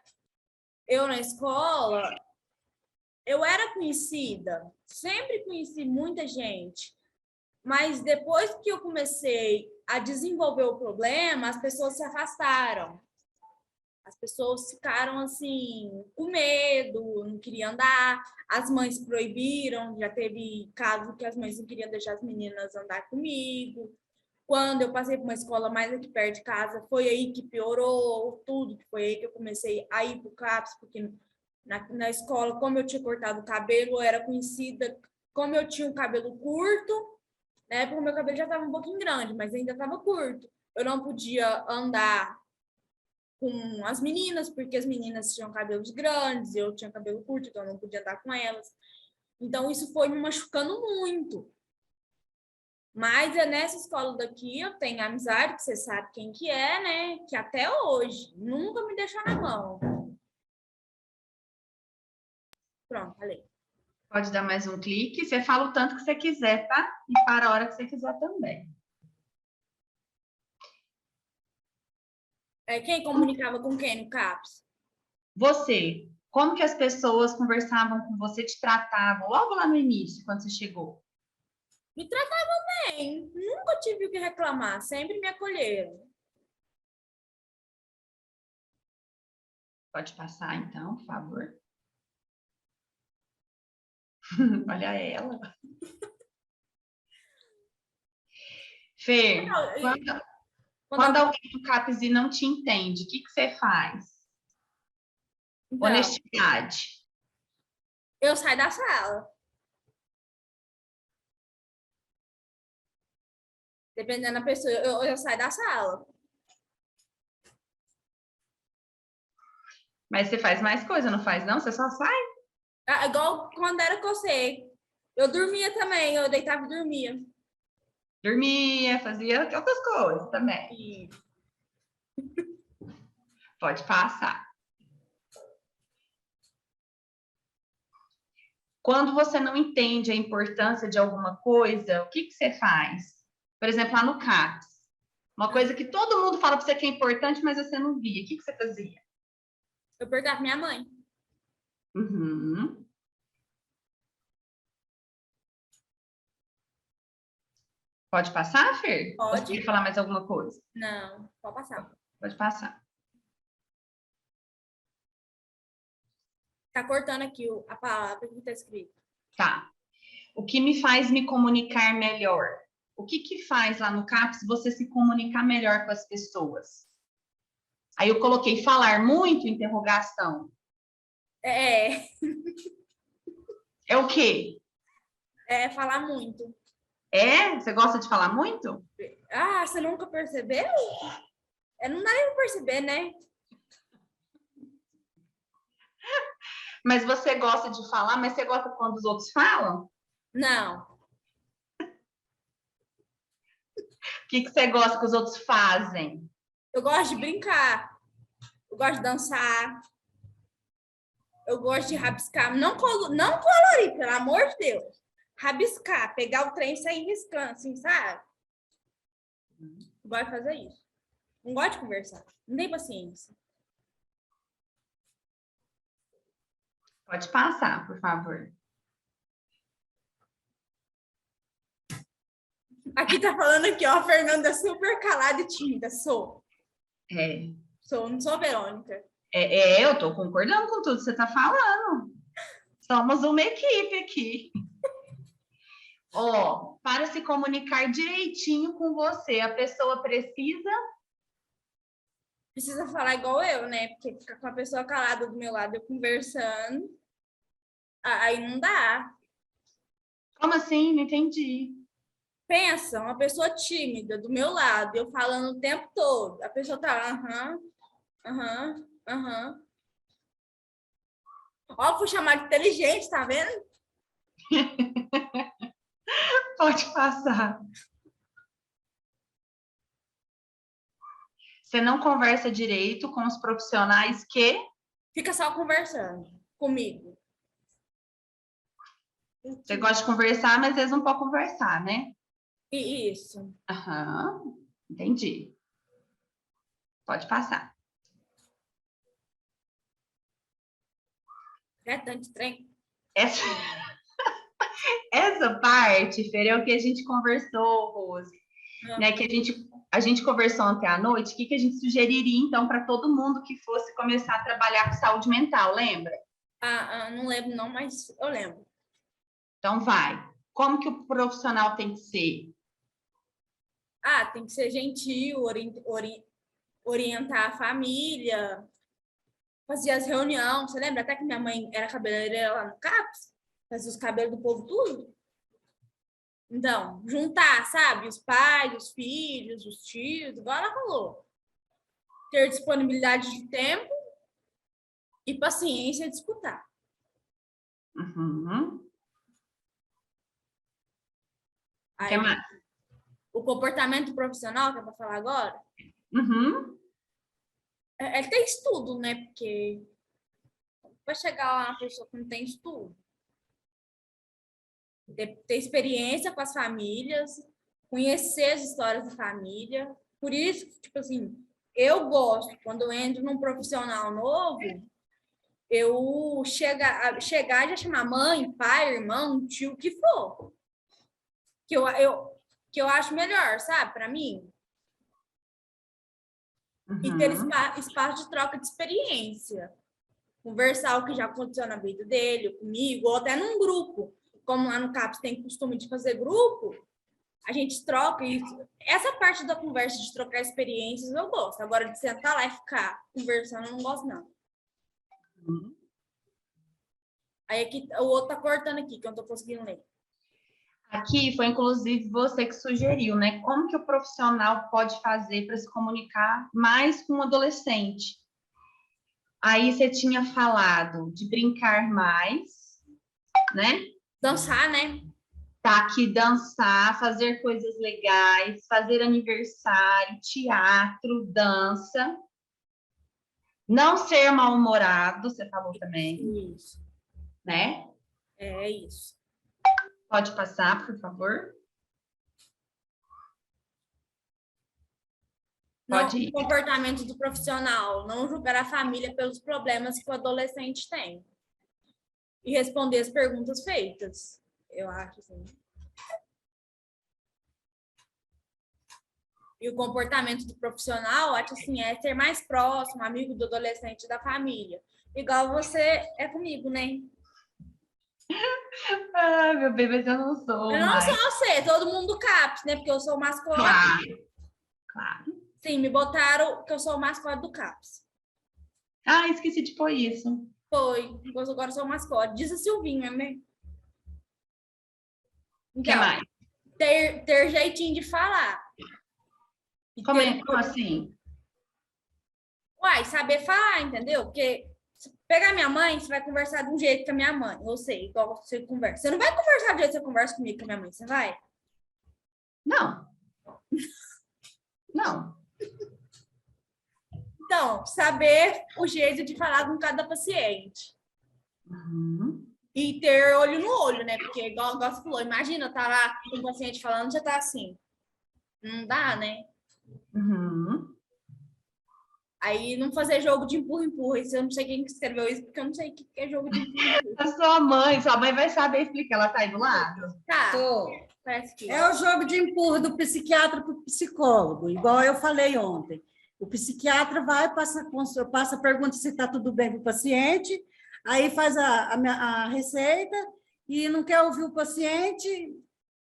Speaker 4: Eu na escola, eu era conhecida, sempre conheci muita gente. Mas depois que eu comecei a desenvolver o problema, as pessoas se afastaram. As pessoas ficaram assim, com medo, não queriam andar. As mães proibiram, já teve casos que as mães não queriam deixar as meninas andar comigo. Quando eu passei para uma escola mais aqui perto de casa, foi aí que piorou tudo, que foi aí que eu comecei a ir para o CAPS, porque na escola, como eu tinha cortado o cabelo, eu era conhecida, como eu tinha um cabelo curto, né? Porque o meu cabelo já estava um pouquinho grande, mas ainda estava curto. Eu não podia andar com as meninas, porque as meninas tinham cabelos grandes, eu tinha cabelo curto, então eu não podia andar com elas. Então, isso foi me machucando muito. Mas é nessa escola daqui, eu tenho amizade, que você sabe quem que é, né? Que até hoje, nunca me deixou na mão. Pronto, falei.
Speaker 2: Pode dar mais um clique. Você fala o tanto que você quiser, tá? E para a hora que você quiser também.
Speaker 4: Quem comunicava com quem no CAPS?
Speaker 2: Você. Como que as pessoas conversavam com você, te tratavam logo lá no início, quando você chegou?
Speaker 4: Me tratavam bem. Nunca tive o que reclamar. Sempre me acolheram.
Speaker 2: Pode passar, então, por favor. Olha ela. Fê, quando alguém do CAPES não te entende, o que você faz?
Speaker 4: Então,
Speaker 2: Honestidade.
Speaker 4: eu saio da sala. Dependendo da pessoa, eu saio da sala.
Speaker 2: Mas você faz mais coisa, não faz não? Você só sai?
Speaker 4: Igual quando era que eu sei. Eu dormia também, eu deitava e dormia.
Speaker 2: Dormia, fazia outras coisas também.
Speaker 4: E
Speaker 2: Pode passar. Quando você não entende a importância de alguma coisa, o que você faz? Por exemplo, lá no CAPES. Uma coisa que todo mundo fala para você que é importante, mas você não via. O que você fazia?
Speaker 4: eu perguntava pra minha mãe.
Speaker 2: Uhum. Pode passar, Fer?
Speaker 4: Pode.
Speaker 2: Você quer falar mais alguma coisa?
Speaker 4: Não, pode passar.
Speaker 2: Pode passar.
Speaker 4: Tá cortando aqui a palavra que tá escrito.
Speaker 2: Tá. O que me faz me comunicar melhor? O que faz lá no CAPES você se comunicar melhor com as pessoas? Aí eu coloquei falar muito, interrogação.
Speaker 4: É
Speaker 2: É o quê?
Speaker 4: falar muito.
Speaker 2: É? Você gosta de falar muito?
Speaker 4: Ah, você nunca percebeu? Não dá nem pra perceber, né?
Speaker 2: Mas você gosta de falar, mas você gosta quando os outros falam?
Speaker 4: Não.
Speaker 2: O que você gosta que os outros fazem?
Speaker 4: Eu gosto de brincar. Eu gosto de dançar. Eu gosto de rabiscar. Não colorir, pelo amor de Deus. Rabiscar, pegar o trem e sair riscando, assim, sabe? Eu gosto de fazer isso. Não gosto de conversar. Não tem paciência.
Speaker 2: Pode passar, por favor.
Speaker 4: Aqui tá falando aqui, ó, Fernanda super calada e tímida. Sou, não sou a Verônica.
Speaker 2: Eu tô concordando com tudo que você tá falando. Somos uma equipe aqui. Ó, para se comunicar direitinho com você, a pessoa precisa...
Speaker 4: Precisa falar igual eu, né? Porque ficar com a pessoa calada do meu lado, eu conversando, aí não dá.
Speaker 2: Como assim? Não entendi.
Speaker 4: Pensa, uma pessoa tímida do meu lado, eu falando o tempo todo. A pessoa tá aham. Ó, fui chamar de inteligente, tá vendo?
Speaker 2: Pode passar. Você não conversa direito com os profissionais que...
Speaker 4: Fica só conversando comigo.
Speaker 2: Você gosta de conversar, mas eles não podem conversar, né?
Speaker 4: Isso.
Speaker 2: Aham, entendi. Pode passar.
Speaker 4: É tanto trem.
Speaker 2: Essa parte, Fer, é o que a gente conversou, Rose. Né, que a gente conversou ontem à noite, o que a gente sugeriria, então, para todo mundo que fosse começar a trabalhar com saúde mental, lembra?
Speaker 4: Não lembro não, mas eu lembro.
Speaker 2: Então, vai. Como que o profissional tem que ser?
Speaker 4: Tem que ser gentil, orientar a família, fazer as reuniões. Você lembra até que minha mãe era cabeleireira lá no CAPES? Fazia os cabelos do povo tudo? Então, juntar, sabe? Os pais, os filhos, os tios, igual ela falou. Ter disponibilidade de tempo e paciência de escutar.
Speaker 2: Uhum.
Speaker 4: Aí,
Speaker 2: que mais?
Speaker 4: o comportamento profissional, que é para falar agora,
Speaker 2: Uhum.
Speaker 4: tem estudo, né? Porque vai chegar lá uma pessoa que não tem estudo. Ter experiência com as famílias, conhecer as histórias da família. Por isso, tipo assim, eu gosto, quando eu entro num profissional novo, eu chegar e já chamar mãe, pai, irmão, tio, o que for. Que eu acho melhor, sabe, para mim.
Speaker 2: Uhum.
Speaker 4: E ter espaço de troca de experiência. conversar o que já aconteceu na vida dele, comigo, ou até num grupo. Como lá no CAPS tem costume de fazer grupo, a gente troca isso. Essa parte da conversa de trocar experiências eu gosto. Agora de sentar lá e ficar conversando eu não gosto, não. Aí aqui, o outro tá cortando aqui, que eu não tô conseguindo ler.
Speaker 2: Aqui foi, inclusive, você que sugeriu, né? Como que o profissional pode fazer para se comunicar mais com o adolescente? Aí você tinha falado de brincar mais, né?
Speaker 4: Dançar, né?
Speaker 2: Tá aqui dançar, fazer coisas legais, fazer aniversário, teatro, dança. Não ser mal-humorado, você falou também,
Speaker 4: Isso.
Speaker 2: né?
Speaker 4: É isso.
Speaker 2: Pode passar, por favor?
Speaker 4: Não,
Speaker 2: Pode ir.
Speaker 4: o comportamento do profissional, não julgar a família pelos problemas que o adolescente tem. E responder as perguntas feitas. Eu acho assim. E o comportamento do profissional, acho assim, é ser mais próximo, amigo do adolescente e da família. Igual você é comigo, né?
Speaker 2: Ah, meu bem, mas eu não sou
Speaker 4: Eu não
Speaker 2: mais.
Speaker 4: sou você, todo mundo do CAPS, né? Porque eu sou o mascote.
Speaker 2: Claro, claro.
Speaker 4: Sim, me botaram que eu sou o mascote do CAPS.
Speaker 2: Ah, esqueci de pôr isso.
Speaker 4: Foi, agora eu sou o mascote. Diz a Silvinha, né?
Speaker 2: O que
Speaker 4: Então,
Speaker 2: mais?
Speaker 4: ter jeitinho de falar. E
Speaker 2: Como assim?
Speaker 4: Uai, saber falar, entendeu? Porque se pegar minha mãe, você vai conversar de um jeito com a minha mãe. Eu sei, igual você conversa. Você não vai conversar do jeito que você conversa comigo com a minha mãe, você vai?
Speaker 2: Não. Não.
Speaker 4: Então, saber o jeito de falar com cada paciente.
Speaker 2: Uhum.
Speaker 4: E ter olho no olho, né? Porque, igual você falou, imagina, tá lá com o paciente falando, já tá assim. Não dá, né?
Speaker 2: Uhum.
Speaker 4: Aí não fazer jogo de empurra-empurra. Isso eu não sei quem escreveu isso, porque eu não sei o que é jogo de empurra-empurra.
Speaker 2: A sua mãe vai saber explicar, ela tá aí do lado?
Speaker 4: Tá,
Speaker 3: Tô.
Speaker 4: parece que.
Speaker 3: É o jogo de empurra do psiquiatra para o psicólogo, igual eu falei ontem. O psiquiatra vai, passa pergunta se está tudo bem com o paciente, aí faz a receita e não quer ouvir o paciente,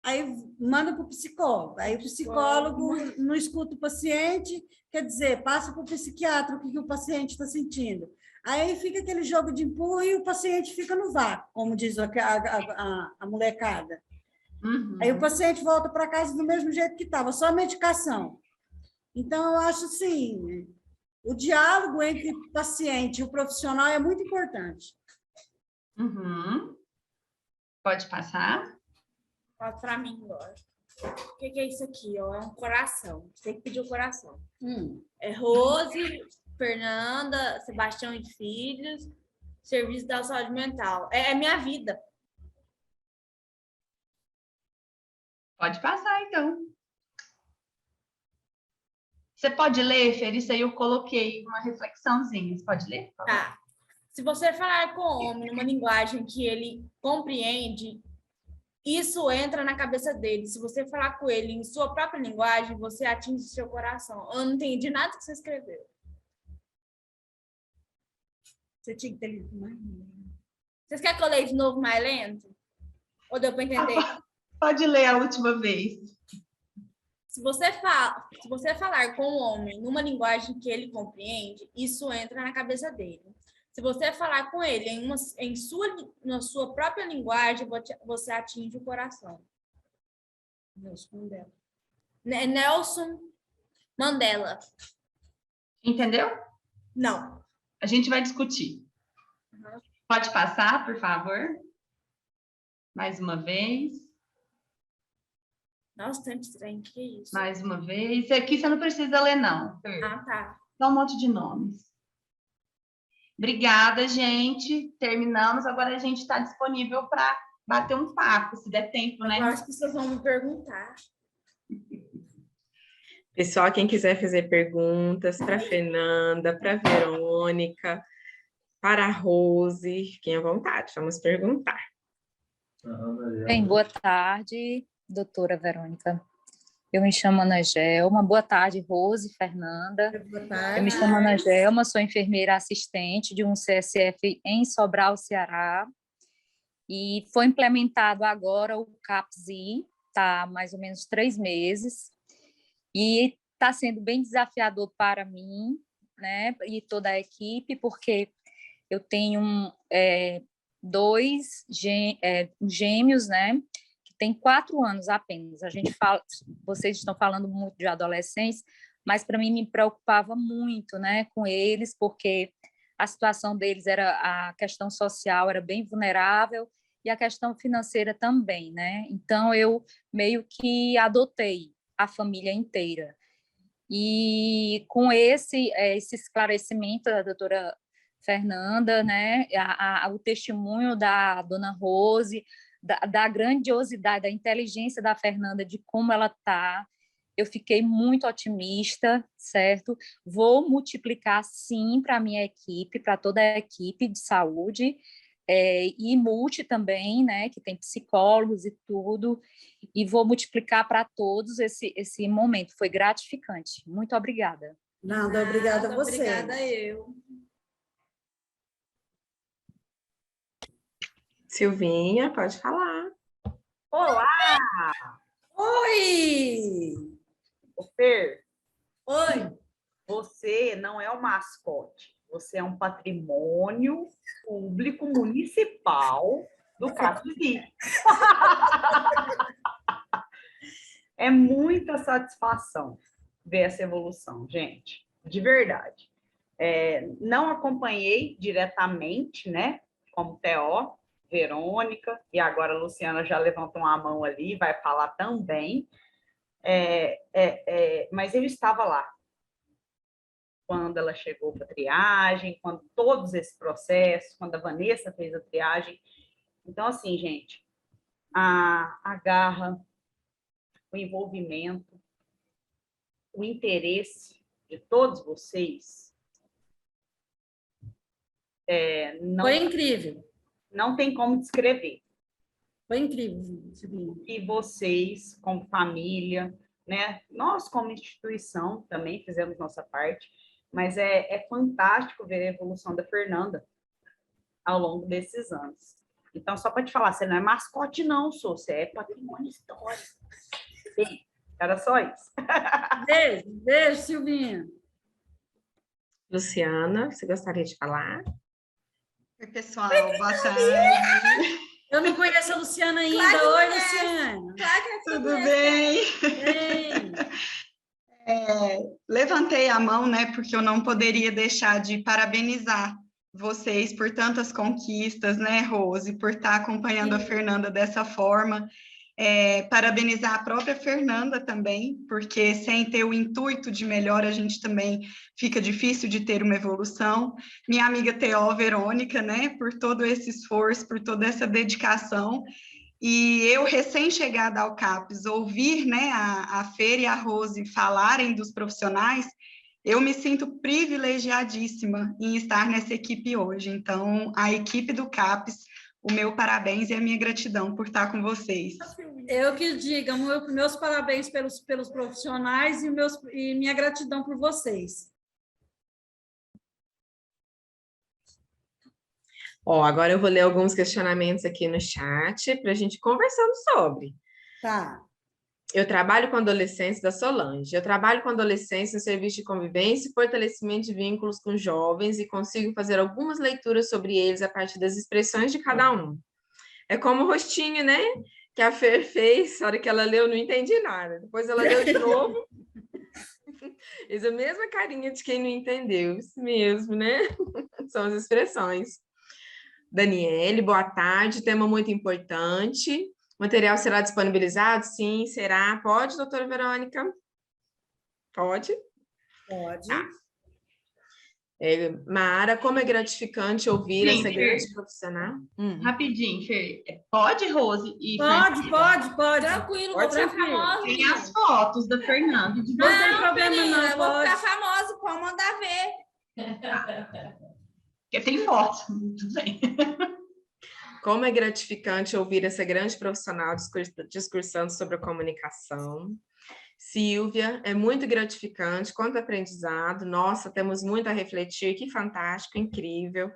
Speaker 3: aí manda para o psicólogo. Aí o psicólogo não escuta o paciente, quer dizer, passa para o psiquiatra o que o paciente está sentindo. Aí fica aquele jogo de empurra e o paciente fica no vácuo, como diz a molecada.
Speaker 2: Uhum.
Speaker 3: Aí o paciente volta para casa do mesmo jeito que estava, só medicação. Então, eu acho assim, o diálogo entre o paciente e o profissional é muito importante.
Speaker 2: Uhum. Pode passar?
Speaker 4: Fala pra mim agora. O que é isso aqui? Ó? É um coração. Você que pediu coração. É Rose, Fernanda, Sebastião e Filhos, Serviço da Saúde Mental. É minha vida.
Speaker 2: Pode passar, então. Você pode ler, Fer? Isso aí eu coloquei uma reflexãozinha. Você pode ler? Por favor?
Speaker 4: Tá. Se você falar com o homem numa linguagem que ele compreende, isso entra na cabeça dele. Se você falar com ele em sua própria linguagem, você atinge seu coração. Eu não entendi nada que você escreveu.
Speaker 3: Você tinha que ter lido mais.
Speaker 4: Vocês querem que eu leia de novo mais lento? Ou deu para entender?
Speaker 2: Pode ler a última vez.
Speaker 4: Se você falar com o homem numa linguagem que ele compreende, isso entra na cabeça dele. Se você falar com ele na sua própria linguagem, você atinge o coração. Nelson Mandela.
Speaker 2: Entendeu?
Speaker 4: Não.
Speaker 2: A gente vai discutir.
Speaker 4: Uhum.
Speaker 2: Pode passar, por favor? Mais uma vez.
Speaker 4: Nossa, tanto estranho. Que é isso?
Speaker 2: Mais uma vez. Aqui você não precisa ler, não.
Speaker 4: Ah, tá.
Speaker 2: Dá um monte de nomes. Obrigada, gente. Terminamos. Agora a gente está disponível para bater um papo, se der tempo, né?
Speaker 4: Agora as pessoas vão me perguntar.
Speaker 1: Pessoal, quem quiser fazer perguntas para a Fernanda, para a Verônica, para a Rose, fiquem à vontade, vamos perguntar.
Speaker 5: Bem, boa tarde, doutora Verônica. Eu me chamo Ana Gelma. Boa tarde, Rose, Fernanda.
Speaker 3: Boa
Speaker 5: Eu
Speaker 3: tarde.
Speaker 5: me chamo Ana Gelma, sou enfermeira assistente de um CSF em Sobral, Ceará. E foi implementado agora o CAPS-I, está há mais ou menos 3 meses. E está sendo bem desafiador para mim, né, e toda a equipe, porque eu tenho dois gêmeos, né, que têm 4 anos apenas. A gente fala, vocês estão falando muito de adolescentes, mas para mim me preocupava muito, né, com eles, porque a situação deles a questão social era bem vulnerável e a questão financeira também, né? Então eu meio que adotei a família inteira. E com esse esclarecimento da doutora Fernanda, né, o testemunho da dona Rose, da grandiosidade, da inteligência da Fernanda, de como ela está, eu fiquei muito otimista, certo? Vou multiplicar, sim, para a minha equipe, para toda a equipe de saúde, e multi também, né, que tem psicólogos e tudo, e vou multiplicar para todos esse momento. Foi gratificante. Muito obrigada.
Speaker 3: Nada, obrigada a você.
Speaker 4: Obrigada eu.
Speaker 1: Silvinha, pode falar.
Speaker 6: Olá!
Speaker 3: Oi!
Speaker 6: Ô, Fer,
Speaker 3: Oi!
Speaker 6: você não é um mascote, você é um patrimônio público municipal do CAPS-I. É muita satisfação ver essa evolução, gente, de verdade. Não acompanhei diretamente, né, como TO, Verônica, e agora a Luciana já levantou uma mão ali, vai falar também, mas eu estava lá quando ela chegou para a triagem, quando todos esses processos, quando a Vanessa fez a triagem. Então, assim, gente, a garra, o envolvimento, o interesse de todos vocês
Speaker 3: Foi incrível.
Speaker 6: não tem como descrever.
Speaker 3: Foi incrível, Silvinha.
Speaker 6: E vocês, como família, né? Nós, como instituição, também fizemos nossa parte, mas é fantástico ver a evolução da Fernanda ao longo desses anos. Então, só para te falar, você não é mascote, não, você é patrimônio histórico. Era só isso.
Speaker 3: Beijo, Silvinha.
Speaker 1: Luciana, você gostaria de falar?
Speaker 7: Oi, pessoal, boa tarde.
Speaker 3: Eu não conheço a Luciana ainda.
Speaker 4: Claro
Speaker 3: Oi,
Speaker 4: que
Speaker 3: Luciana.
Speaker 4: Claro que
Speaker 7: Tudo bem?
Speaker 3: Bem.
Speaker 7: Levantei a mão, né, porque eu não poderia deixar de parabenizar vocês por tantas conquistas, né, Rose, por estar acompanhando a Fernanda dessa forma. Parabenizar a própria Fernanda também, porque sem ter o intuito de melhora, a gente também fica difícil de ter uma evolução. Minha amiga TO Verônica, né, por todo esse esforço, por toda essa dedicação. E eu, recém-chegada ao CAPS, ouvir, né, a Fer e a Rose falarem dos profissionais, eu me sinto privilegiadíssima em estar nessa equipe hoje. Então, a equipe do CAPS, o meu parabéns e a minha gratidão por estar com vocês.
Speaker 3: Eu que diga, meus parabéns pelos profissionais e minha gratidão por vocês.
Speaker 1: Agora eu vou ler alguns questionamentos aqui no chat para a gente conversando sobre.
Speaker 3: Tá.
Speaker 1: Eu trabalho com adolescentes da Solange. Eu trabalho com adolescentes no serviço de convivência e fortalecimento de vínculos com jovens e consigo fazer algumas leituras sobre eles a partir das expressões de cada um. É como o rostinho, né? Que a Fer fez, na hora que ela leu, eu não entendi nada. Depois ela leu de novo. Fez a mesma carinha de quem não entendeu. Isso mesmo, né? São as expressões. Daniele, boa tarde. Tema muito importante. O material será disponibilizado? Sim, será. Pode, doutora Verônica? Pode?
Speaker 3: Pode.
Speaker 1: Tá. Mara, como é gratificante ouvir essa grande profissional.
Speaker 2: Rapidinho, Fer. Pode, Rose? E
Speaker 3: Pode.
Speaker 4: Tranquilo,
Speaker 3: Pode
Speaker 4: vou
Speaker 3: ser
Speaker 4: ficar famosa.
Speaker 2: Tem as fotos da Fernanda. De
Speaker 3: Não tem problema,
Speaker 4: menina,
Speaker 3: não.
Speaker 4: eu vou
Speaker 3: Pode.
Speaker 4: ficar famosa, pode mandar ver.
Speaker 2: Porque tem fotos. Tudo bem.
Speaker 1: Como é gratificante ouvir essa grande profissional discursando sobre a comunicação. Silvia, é muito gratificante, quanto aprendizado. Nossa, temos muito a refletir, que fantástico, incrível.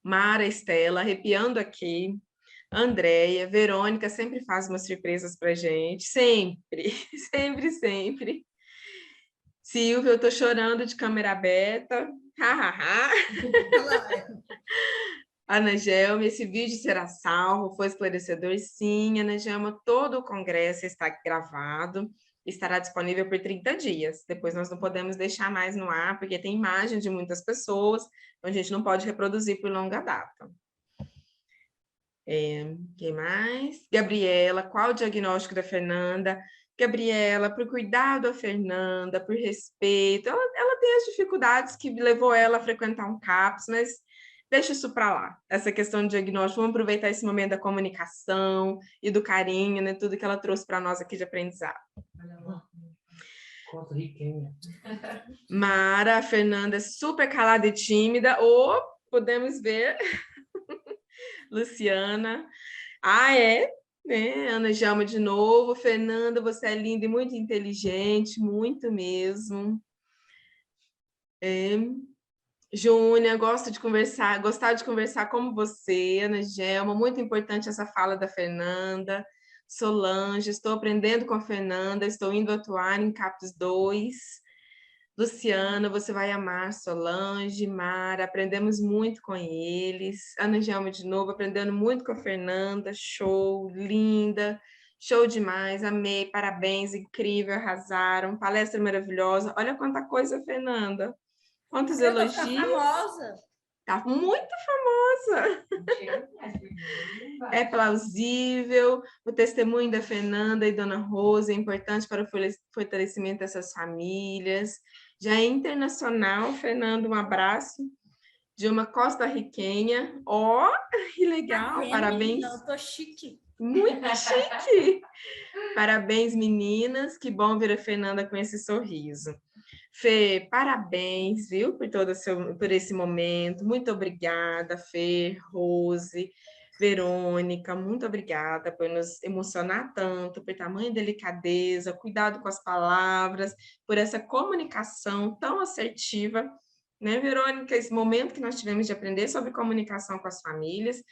Speaker 1: Mara, Estela, arrepiando aqui. Andréia, Verônica sempre faz umas surpresas pra gente, sempre, sempre, sempre. Silvia, eu tô chorando de câmera aberta. Ana Gelma, esse vídeo será salvo, foi esclarecedor? Sim, Ana Gelma, todo o congresso está gravado, estará disponível por 30 dias. Depois nós não podemos deixar mais no ar, porque tem imagem de muitas pessoas, então a gente não pode reproduzir por longa data. Quem mais? Gabriela, qual o diagnóstico da Fernanda? Gabriela, por cuidar da Fernanda, por respeito, ela tem as dificuldades que levou ela a frequentar um CAPS, mas deixa isso para lá, essa questão de diagnóstico, vamos aproveitar esse momento da comunicação e do carinho, né, tudo que ela trouxe para nós aqui de aprendizado. Mara, a Fernanda é super calada e tímida, ou podemos ver... Luciana. É? Ana Gelma de novo. Fernanda, você é linda e muito inteligente, muito mesmo. Júnia, gostar de conversar como você, Ana Gelma, muito importante essa fala da Fernanda. Solange, estou aprendendo com a Fernanda, estou indo atuar em CAPS 2. Luciana, você vai amar Solange, Mara, aprendemos muito com eles. Ana Gelma de novo, aprendendo muito com a Fernanda, show, linda, show demais, amei, parabéns, incrível, arrasaram, palestra maravilhosa. Olha quanta coisa, Fernanda. Quantos elogios.
Speaker 4: Tá famosa.
Speaker 1: Tá muito famosa. É plausível. O testemunho da Fernanda e Dona Rosa é importante para o fortalecimento dessas famílias. Já é internacional, Fernanda, um abraço. De uma costarriquenha. Que legal, parabéns.
Speaker 4: Eu tô chique.
Speaker 1: Muito chique. Parabéns, meninas. Que bom ver a Fernanda com esse sorriso. Fê, parabéns, viu, por esse momento. Muito obrigada, Fê, Rose, Verônica, muito obrigada por nos emocionar tanto, por tamanha delicadeza, cuidado com as palavras, por essa comunicação tão assertiva, né, Verônica? Esse momento que nós tivemos de aprender sobre comunicação com as famílias,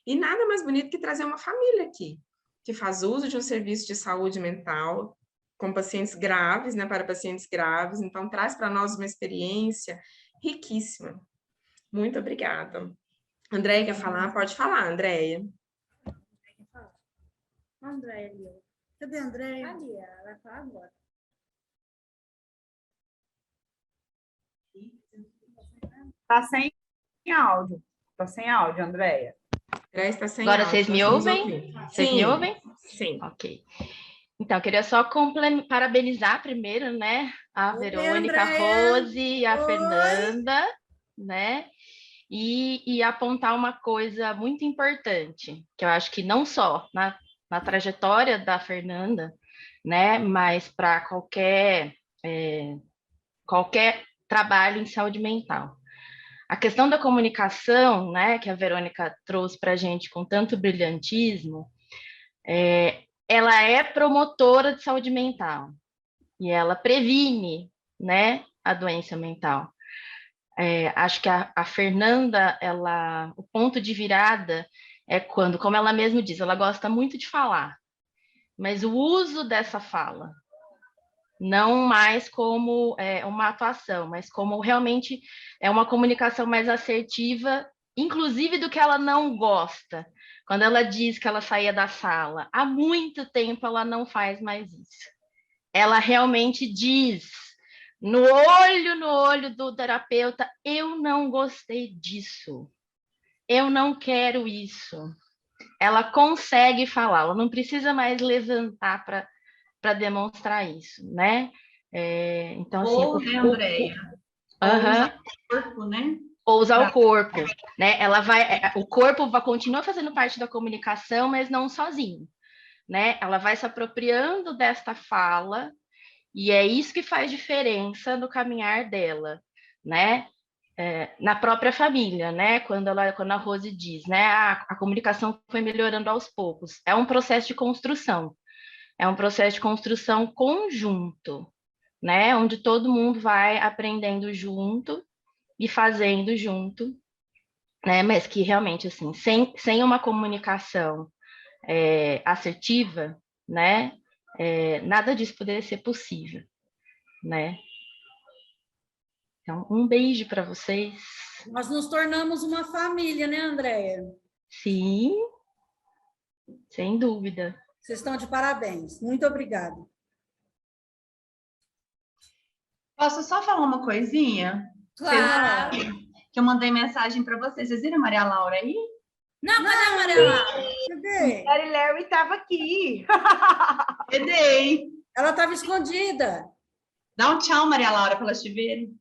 Speaker 1: e nada mais bonito que trazer uma família aqui, que faz uso de um serviço de saúde mental, com pacientes graves, né, para pacientes graves, então traz para nós uma experiência riquíssima. Muito obrigada. Andréia quer falar? Pode falar, Andréia.
Speaker 4: Andréia ali.
Speaker 3: Cadê a Andréia?
Speaker 4: Ali, ela vai falar agora.
Speaker 6: Tá sem áudio. Tá sem áudio, Andréia.
Speaker 1: Andréia está sem
Speaker 8: Agora
Speaker 1: áudio.
Speaker 8: vocês me ouvem? Vocês me ouvem?
Speaker 1: Sim.
Speaker 8: Ok. Então, eu queria só parabenizar primeiro, né, a Verônica, a Rose e a Fernanda, né, e apontar uma coisa muito importante, que eu acho que não só na trajetória da Fernanda, né, mas para qualquer trabalho em saúde mental. A questão da comunicação, né, que a Verônica trouxe para a gente com tanto brilhantismo, ela é promotora de saúde mental e ela previne, né, a doença mental. Acho que a Fernanda, o ponto de virada é quando, como ela mesma diz, ela gosta muito de falar, mas o uso dessa fala, não mais como uma atuação, mas como realmente é uma comunicação mais assertiva, inclusive do que ela não gosta. Quando ela diz que ela saía da sala, há muito tempo ela não faz mais isso. Ela realmente diz, no olho do terapeuta, eu não gostei disso, eu não quero isso. Ela consegue falar, ela não precisa mais levantar para demonstrar isso, né? Então, assim...
Speaker 2: Andréia?
Speaker 8: Usar
Speaker 2: o corpo, né?
Speaker 8: Ou usar o corpo, né? O corpo continua fazendo parte da comunicação, mas não sozinho, né? Ela vai se apropriando desta fala, e é isso que faz diferença no caminhar dela, né? Na própria família, né? Quando a Rose diz, né? A comunicação foi melhorando aos poucos. É um processo de construção. É um processo de construção conjunto, né? Onde todo mundo vai aprendendo junto e fazendo junto, né? Mas que realmente, assim, sem uma comunicação assertiva, né? Nada disso poderia ser possível, né? Então, um beijo para vocês.
Speaker 3: Nós nos tornamos uma família, né, Andréia?
Speaker 8: Sim, sem dúvida.
Speaker 3: Vocês estão de parabéns. Muito obrigada.
Speaker 2: Posso só falar uma coisinha?
Speaker 4: Claro.
Speaker 2: Que eu mandei mensagem para vocês. Vocês viram a Maria Laura aí?
Speaker 4: Não, cadê a Maria Laura?
Speaker 3: Cadê?
Speaker 6: Mary Larry estava aqui.
Speaker 2: Cadê?
Speaker 3: Ela estava escondida.
Speaker 2: Dá um tchau, Maria Laura, para elas te verem.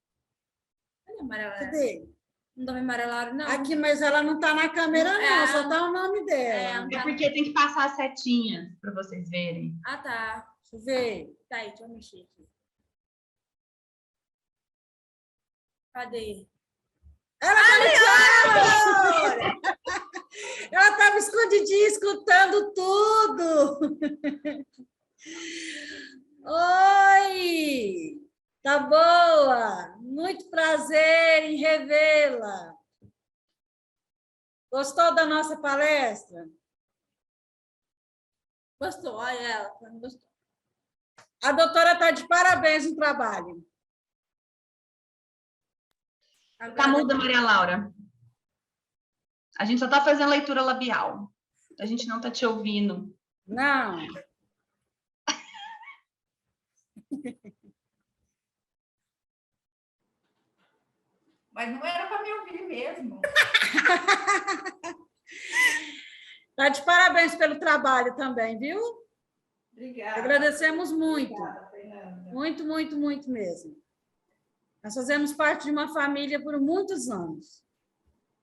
Speaker 4: Cadê a Maria Laura?
Speaker 3: Cadê?
Speaker 4: Não tô vendo Maria Laura, não.
Speaker 3: Aqui, mas ela não está na câmera, não. Só está o nome dela.
Speaker 2: É porque tem que passar as setinhas para vocês verem.
Speaker 4: Ah, tá.
Speaker 3: Deixa eu ver.
Speaker 4: Tá aí, deixa eu mexer aqui. Cadê?
Speaker 3: Ela estava escondidinha, escutando tudo. Oi! Tá boa? Muito prazer em revê-la. Gostou da nossa palestra?
Speaker 4: Gostou? Olha ela. Não gostou.
Speaker 3: A doutora está de parabéns no trabalho.
Speaker 2: Tá muda, Maria Laura. A gente só tá fazendo leitura labial. A gente não tá te ouvindo.
Speaker 3: Não.
Speaker 9: Mas não era para me ouvir mesmo.
Speaker 3: Está de parabéns pelo trabalho também, viu?
Speaker 9: Obrigada.
Speaker 3: Agradecemos muito.
Speaker 9: Obrigada, Fernanda.
Speaker 3: Muito, muito, muito mesmo. Nós fazemos parte de uma família por muitos anos.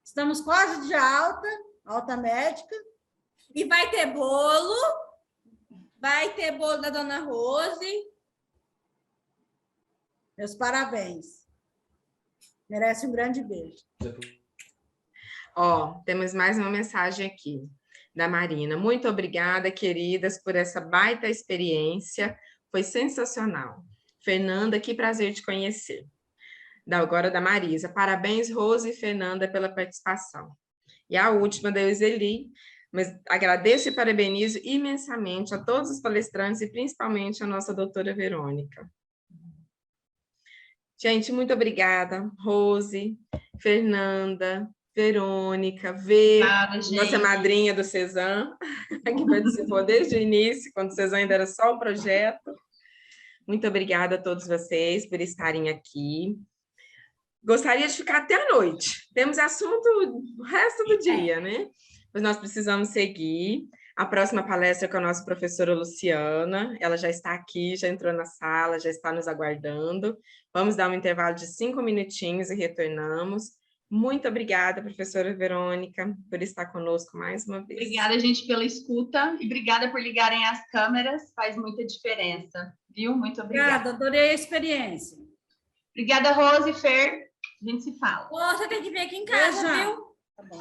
Speaker 3: Estamos quase de alta médica.
Speaker 4: E vai ter bolo. Vai ter bolo da Dona Rose.
Speaker 3: Meus parabéns. Merece um grande beijo.
Speaker 1: Ó, temos mais uma mensagem aqui da Marina. Muito obrigada, queridas, por essa baita experiência. Foi sensacional. Fernanda, que prazer te conhecer. Agora da Marisa. Parabéns, Rose e Fernanda, pela participação. E a última da Euseli. Mas agradeço e parabenizo imensamente a todos os palestrantes e principalmente a nossa doutora Verônica. Gente, muito obrigada. Rose, Fernanda, Verônica, nossa madrinha do Cezan, que participou desde o início, quando o Cezan ainda era só um projeto. Muito obrigada a todos vocês por estarem aqui. Gostaria de ficar até a noite. Temos assunto o resto do dia, né? Mas nós precisamos seguir. A próxima palestra é com a nossa professora Luciana. Ela já está aqui, já entrou na sala, já está nos aguardando. Vamos dar um intervalo de 5 minutinhos e retornamos. Muito obrigada, professora Verônica, por estar conosco mais uma vez.
Speaker 2: Obrigada, gente, pela escuta e obrigada por ligarem as câmeras. Faz muita diferença, viu? Muito obrigada.
Speaker 3: Adorei a experiência.
Speaker 2: Obrigada, Rose e Fer. A gente se fala.
Speaker 4: Você tem que vir aqui em casa, viu?
Speaker 3: Tá bom.